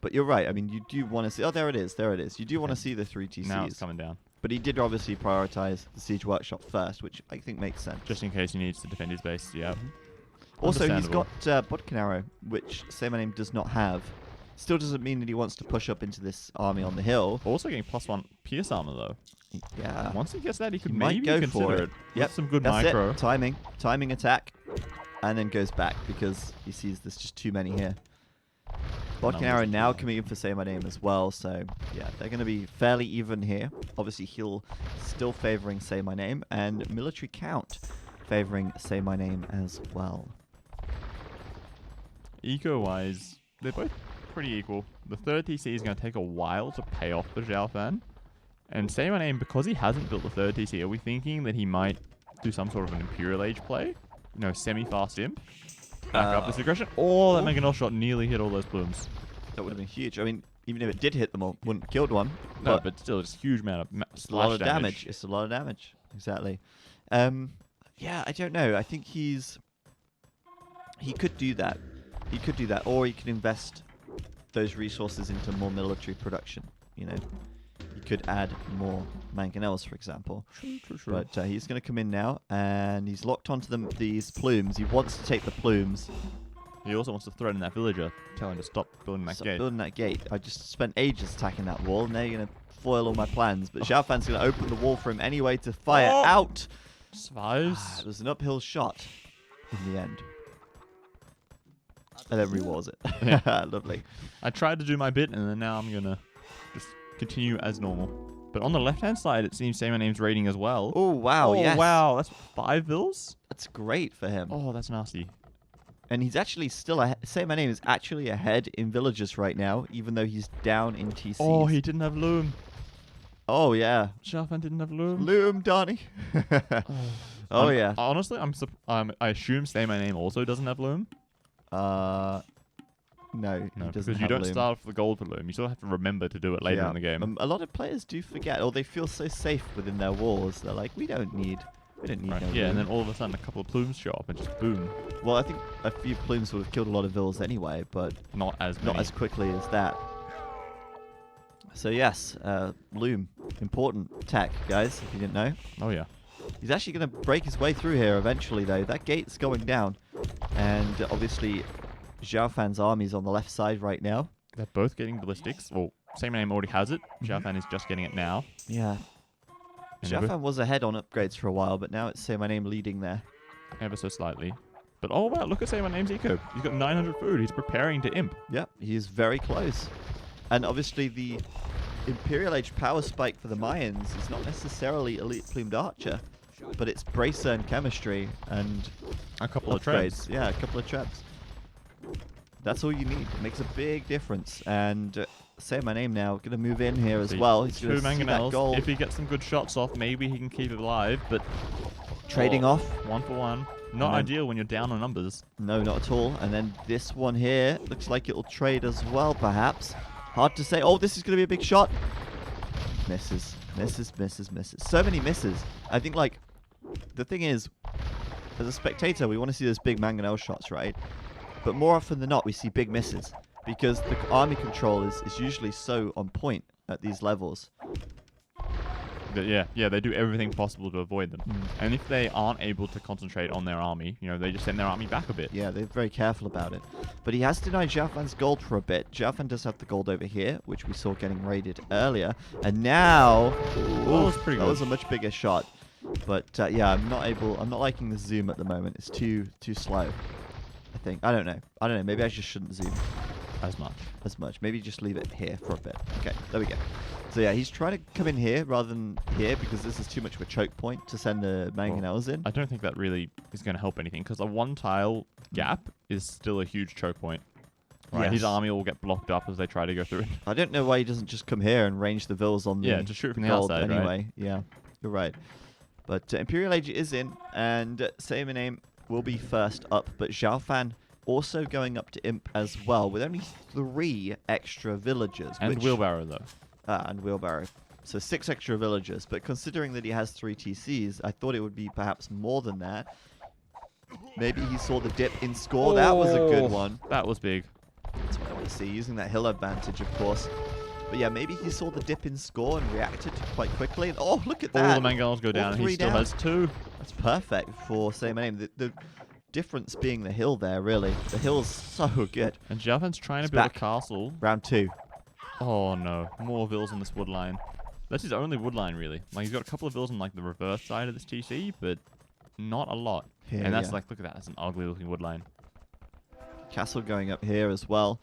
Speaker 1: But you're right. I mean, you do want to see... Oh, there it is. There it is. You do want to see the 3 TCs.
Speaker 2: Now it's coming down.
Speaker 1: But he did obviously prioritize the Siege Workshop first, which I think makes sense.
Speaker 2: Just in case he needs to defend his base, yeah.
Speaker 1: Also, he's got Bodkin Arrow, which SayMyName does not have. Still doesn't mean that he wants to push up into this army on the hill.
Speaker 2: Also getting +1 pierce armor, though.
Speaker 1: Yeah.
Speaker 2: Once he gets that, he could
Speaker 1: might
Speaker 2: maybe
Speaker 1: go
Speaker 2: consider
Speaker 1: for
Speaker 2: it.
Speaker 1: Yep.
Speaker 2: Some good
Speaker 1: That's
Speaker 2: micro.
Speaker 1: It. Timing attack, and then goes back because he sees there's just too many here. Bodkin Arrow now coming in for SayMyName as well, so yeah, they're going to be fairly even here. Obviously, he'll still favoring SayMyName, and Military Count favoring SayMyName as well.
Speaker 2: Eco-wise, they're both pretty equal. The 3rd TC is going to take a while to pay off for Xiaofan. And SayMyName, because he hasn't built the 3rd TC, are we thinking that he might do some sort of an Imperial Age play? You know, semi-fast imp? Back up this aggression? Oh, that mangonel shot nearly hit all those plumes.
Speaker 1: That would have been huge. I mean, even if it did hit them all, wouldn't have killed one.
Speaker 2: No, but still, just huge amount of
Speaker 1: it's a lot of damage. It's a lot of damage. Exactly. Yeah, I don't know. I think he could do that. He could do that, or he could invest those resources into more military production. You know, he could add more mangonels, for example.
Speaker 2: True.
Speaker 1: But he's going to come in now, and he's locked onto these plumes. He wants to take the plumes.
Speaker 2: He also wants to threaten that villager, tell him to stop building that
Speaker 1: Stop
Speaker 2: gate.
Speaker 1: building that gate. I just spent ages attacking that wall, and now you're going to foil all my plans. But Xiaofan's going to open the wall for him anyway to fire out.
Speaker 2: Survives.
Speaker 1: It was an uphill shot in the end. And then rewalls it. Lovely.
Speaker 2: I tried to do my bit, and then now I'm gonna just continue as normal. But on the left-hand side, it seems SayMyName's rating as well.
Speaker 1: Oh, wow, yes.
Speaker 2: Wow, that's 5 vills?
Speaker 1: That's great for him.
Speaker 2: Oh, that's nasty.
Speaker 1: And he's actually still ahead. SayMyName is actually ahead in villages right now, even though he's down in TCs.
Speaker 2: Oh, he didn't have loom.
Speaker 1: Oh, yeah.
Speaker 2: Xiaofan didn't have loom.
Speaker 1: Loom, Donnie. Oh, yeah.
Speaker 2: Honestly, I assume SayMyName also doesn't have loom.
Speaker 1: No,
Speaker 2: No,
Speaker 1: he
Speaker 2: because
Speaker 1: doesn't
Speaker 2: you
Speaker 1: have
Speaker 2: don't
Speaker 1: loom.
Speaker 2: start off with the gold for loom. You still have to remember to do it later in the game.
Speaker 1: A lot of players do forget, or they feel so safe within their walls. They're like, we don't need
Speaker 2: Right.
Speaker 1: no
Speaker 2: Yeah, and
Speaker 1: loom.
Speaker 2: then all of a sudden a couple of plumes show up and just boom.
Speaker 1: Well, I think a few plumes would have killed a lot of vills anyway, but
Speaker 2: Not as
Speaker 1: not
Speaker 2: many.
Speaker 1: as quickly as that. So yes, loom, important tech, guys, if you didn't know.
Speaker 2: Oh yeah.
Speaker 1: He's actually going to break his way through here eventually, though. That gate's going down. And obviously, Xiaofan's army's on the left side right now.
Speaker 2: They're both getting ballistics. Well, SayMyName already has it. Xiaofan is just getting it now.
Speaker 1: Yeah.
Speaker 2: And they're both
Speaker 1: Xiaofan was ahead on upgrades for a while, but now it's SayMyName leading there.
Speaker 2: ever so slightly. But oh wow, look at SayMyName's eco. He's got 900 food. He's preparing to imp.
Speaker 1: Yep, he's very close. And obviously the Imperial Age power spike for the Mayans is not necessarily Elite Plumed Archer, but it's Bracer and Chemistry and
Speaker 2: A couple of
Speaker 1: upgrades.
Speaker 2: trades.
Speaker 1: Yeah, a couple of traps. That's all you need. It makes a big difference. And SayMyName now going to move in here as
Speaker 2: See,
Speaker 1: well. He's going
Speaker 2: Two
Speaker 1: to see that
Speaker 2: mangonels.
Speaker 1: gold.
Speaker 2: If he gets some good shots off, maybe he can keep it alive. But
Speaker 1: Trading off.
Speaker 2: 1 for 1. Not
Speaker 1: then-
Speaker 2: ideal when you're down on numbers.
Speaker 1: No, not at all. And then this one here looks like it'll trade as well, perhaps. Hard to say. Oh, this is going to be a big shot. Misses. Misses. So many misses. I think, like, the thing is, as a spectator, we want to see those big mangonel shots, right? But more often than not, we see big misses. Because the army control is usually so on point at these levels.
Speaker 2: But yeah, they do everything possible to avoid them. And if they aren't able to concentrate on their army, they just send their army back a bit.
Speaker 1: Yeah, they're very careful about it. But he has denied Xiaofan's gold for a bit. Xiaofan does have the gold over here, which we saw getting raided earlier. And now...
Speaker 2: That was pretty
Speaker 1: That
Speaker 2: good.
Speaker 1: was a much bigger shot. But yeah, I'm not liking the zoom at the moment. It's too slow, I think. I don't know. Maybe I just shouldn't zoom
Speaker 2: As much.
Speaker 1: Maybe just leave it here for a bit. Okay, there we go. So yeah, he's trying to come in here rather than here because this is too much of a choke point to send the mangonels in.
Speaker 2: I don't think that really is going to help anything because a 1 tile gap is still a huge choke point. Right, his
Speaker 1: Yes.
Speaker 2: army will get blocked up as they try to go through it.
Speaker 1: I don't know why he doesn't just come here and range the vills on the
Speaker 2: Yeah, just shoot from the
Speaker 1: gold
Speaker 2: outside, right?
Speaker 1: anyway. Yeah, you're right. But Imperial Age is in, and SayMyName will be first up, but Xiaofan also going up to Imp as well, with only 3 extra villagers.
Speaker 2: And
Speaker 1: which,
Speaker 2: wheelbarrow though.
Speaker 1: and wheelbarrow. So 6 extra villagers, but considering that he has 3 TCs, I thought it would be perhaps more than that. Maybe he saw the dip in score. That was a good one.
Speaker 2: That was big.
Speaker 1: That's what I want to see, using that hill advantage, of course. But yeah, maybe he saw the dip in score and reacted quite quickly. And oh, look at that.
Speaker 2: All the mangonels go down and he
Speaker 1: 3
Speaker 2: still
Speaker 1: down.
Speaker 2: has 2.
Speaker 1: That's perfect for SayMyName. The difference being the hill there, really. The hill's so good.
Speaker 2: And Xiaofan's trying to
Speaker 1: It's
Speaker 2: build
Speaker 1: back.
Speaker 2: a castle.
Speaker 1: Round 2.
Speaker 2: Oh no, more vills on this wood line. That's his only wood line really. Like he's got a couple of vills on like the reverse side of this TC, but not a lot.
Speaker 1: Here,
Speaker 2: And that's
Speaker 1: yeah.
Speaker 2: like, look at that, that's an ugly looking wood line.
Speaker 1: Castle going up here as well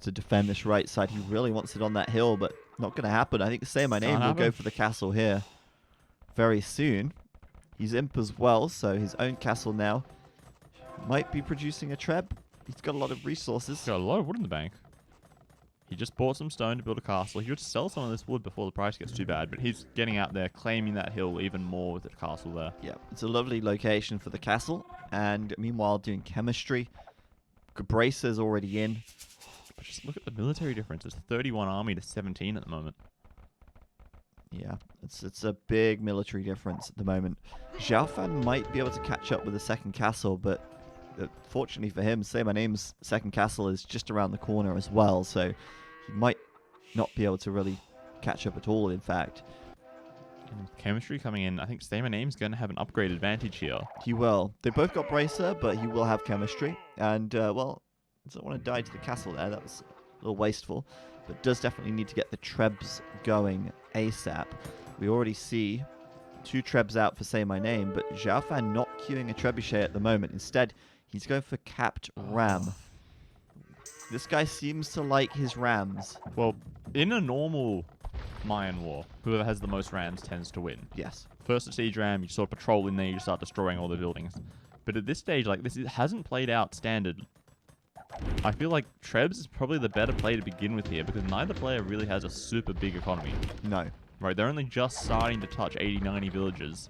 Speaker 1: to defend this right side. He really wants it on that hill, but not going to happen. I think SayMyName
Speaker 2: Can't
Speaker 1: will go
Speaker 2: happen.
Speaker 1: for the castle here very soon. He's imp as well, so his own castle now might be producing a treb. He's got a lot of resources.
Speaker 2: He's got a lot of wood in the bank. He just bought some stone to build a castle. He could sell some of this wood before the price gets too bad, but he's getting out there, claiming that hill even more with the castle there.
Speaker 1: Yeah, it's a lovely location for the castle. And meanwhile, doing chemistry. Bracer's already in.
Speaker 2: But just look at the military difference. It's 31 army to 17 at the moment.
Speaker 1: Yeah, it's a big military difference at the moment. Xiaofan might be able to catch up with the second castle, but fortunately for him, SayMyName's second castle is just around the corner as well, so he might not be able to really catch up at all, in fact.
Speaker 2: Chemistry coming in. I think SayMyName's going to have an upgrade advantage here.
Speaker 1: He will. They both got Bracer, but he will have chemistry. And, well, doesn't want to die to the castle there. That was a little wasteful. But does definitely need to get the Trebs going ASAP. We already see 2 Trebs out for SayMyName, but Xiaofan not queuing a Trebuchet at the moment. Instead, he's going for capped ram. This guy seems to like his rams.
Speaker 2: Well, in a normal Mayan war, whoever has the most rams tends to win.
Speaker 1: Yes.
Speaker 2: First a siege ram, you sort of patrol in there, you start destroying all the buildings. But at this stage, like this, it hasn't played out standard. I feel like Trebs is probably the better play to begin with here because neither player really has a super big economy.
Speaker 1: No.
Speaker 2: Right, they're only just starting to touch 80, 90 villages.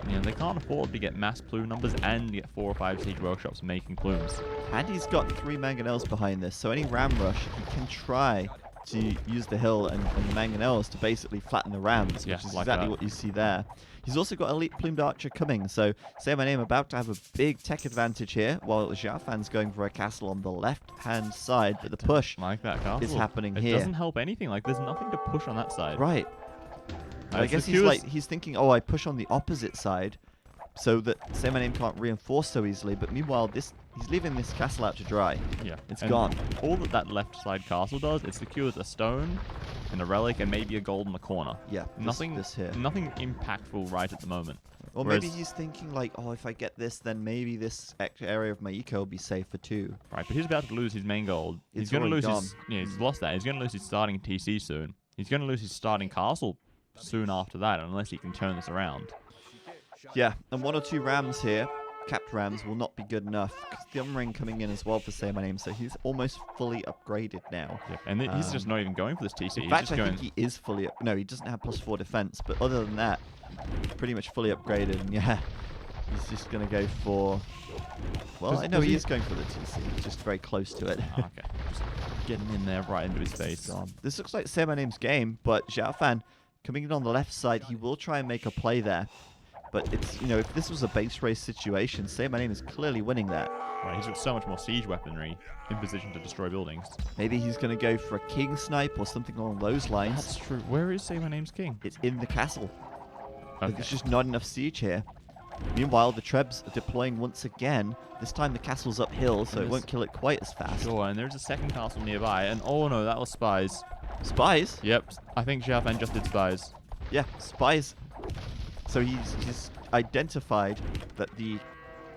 Speaker 2: You know, they can't afford to get mass plume numbers and get 4 or 5 siege workshops making plumes.
Speaker 1: And he's got 3 mangonels behind this, so any ram rush, he can try to use the hill and the mangonels to basically flatten the rams,
Speaker 2: Yeah,
Speaker 1: which is
Speaker 2: like
Speaker 1: exactly
Speaker 2: that.
Speaker 1: what you see there. He's also got Elite Plumed Archer coming, so SayMyName about to have a big tech advantage here, while Xiaofan's going for a castle on the left-hand side, but the push
Speaker 2: Like that castle.
Speaker 1: is happening
Speaker 2: it
Speaker 1: here.
Speaker 2: doesn't help anything. Like, there's nothing to push on that side.
Speaker 1: Right. I guess he's thinking, oh, I push on the opposite side, so that SayMyName can't reinforce so easily, but meanwhile, he's leaving this castle out to dry.
Speaker 2: Yeah.
Speaker 1: It's
Speaker 2: And
Speaker 1: gone.
Speaker 2: All that left side castle does, it secures a stone and a relic and maybe a gold in the corner.
Speaker 1: Yeah,
Speaker 2: Nothing
Speaker 1: this here.
Speaker 2: Nothing impactful right at the moment.
Speaker 1: Or
Speaker 2: Whereas-
Speaker 1: maybe he's thinking like, oh, if I get this, then maybe this extra area of my eco will be safer too.
Speaker 2: Right, but he's about to lose his main gold.
Speaker 1: It's
Speaker 2: He's going to
Speaker 1: already
Speaker 2: lose his... Yeah, he's lost that. He's going to lose his starting TC soon. He's going to lose his starting castle soon after that, unless he can turn this around.
Speaker 1: Yeah, and 1 or 2 rams here, capped rams, will not be good enough. 'Cause the ring coming in as well for SayMyName, so he's almost fully upgraded now.
Speaker 2: Yep. And he's just not even going for this TC.
Speaker 1: In
Speaker 2: He's
Speaker 1: fact,
Speaker 2: just
Speaker 1: I
Speaker 2: going...
Speaker 1: think he is fully... No, he doesn't have +4 defense, but other than that, pretty much fully upgraded. And yeah, he's just going to go for... Well, I know he is going for the TC. He's just very close to it.
Speaker 2: Okay. Just getting in there right into his face.
Speaker 1: This looks like SayMyName's game, but Xiaofan coming in on the left side, he will try and make a play there. But it's, you know, if this was a base race situation, SayMyName is clearly winning that.
Speaker 2: Right, he's got so much more siege weaponry in position to destroy buildings.
Speaker 1: Maybe he's going to go for a king snipe or something along those lines.
Speaker 2: That's true. Where is SayMyName's king?
Speaker 1: It's in the castle. But
Speaker 2: Okay.
Speaker 1: there's just not enough siege here. Meanwhile, the Trebs are deploying once again. This time the castle's uphill, so it won't kill it quite as fast.
Speaker 2: Sure, and there's a second castle nearby, and oh no, that was spies.
Speaker 1: Spies?
Speaker 2: Yep, I think Xiaofan just did spies.
Speaker 1: Yeah, spies. So he's identified that the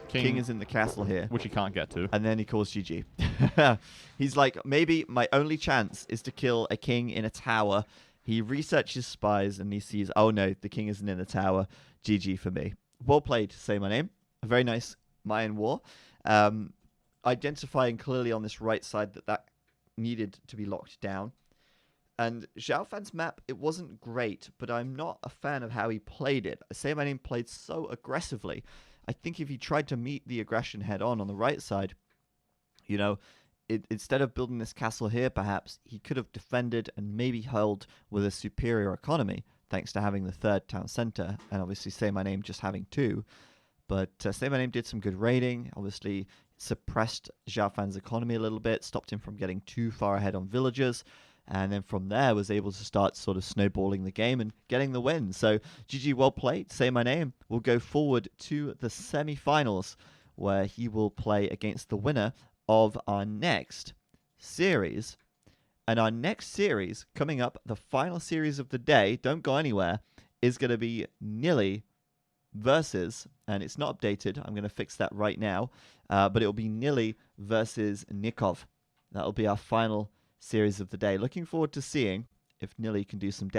Speaker 1: king is in the castle here.
Speaker 2: Which he can't get to.
Speaker 1: And then he calls GG. He's like, maybe my only chance is to kill a king in a tower. He researches spies and he sees, oh no, the king isn't in the tower. GG for me. Well played, SayMyName. A very nice Mayan war. Identifying clearly on this right side that needed to be locked down. And Xiaofan's map, it wasn't great, but I'm not a fan of how he played it. SayMyName played so aggressively. I think if he tried to meet the aggression head on the right side, you know, instead of building this castle here, perhaps, he could have defended and maybe held with a superior economy, thanks to having the 3rd town center, and obviously SayMyName just having 2. But SayMyName did some good raiding, obviously suppressed Xiaofan's economy a little bit, stopped him from getting too far ahead on villagers, and then from there was able to start sort of snowballing the game and getting the win. So GG, well played. SayMyName will go forward to the semi-finals, where he will play against the winner of our next series. And our next series, coming up, the final series of the day, don't go anywhere, is going to be Nili versus, and it's not updated, I'm going to fix that right now, but it will be Nili versus Nikov. That will be our final series of the day. Looking forward to seeing if Nili can do some damage.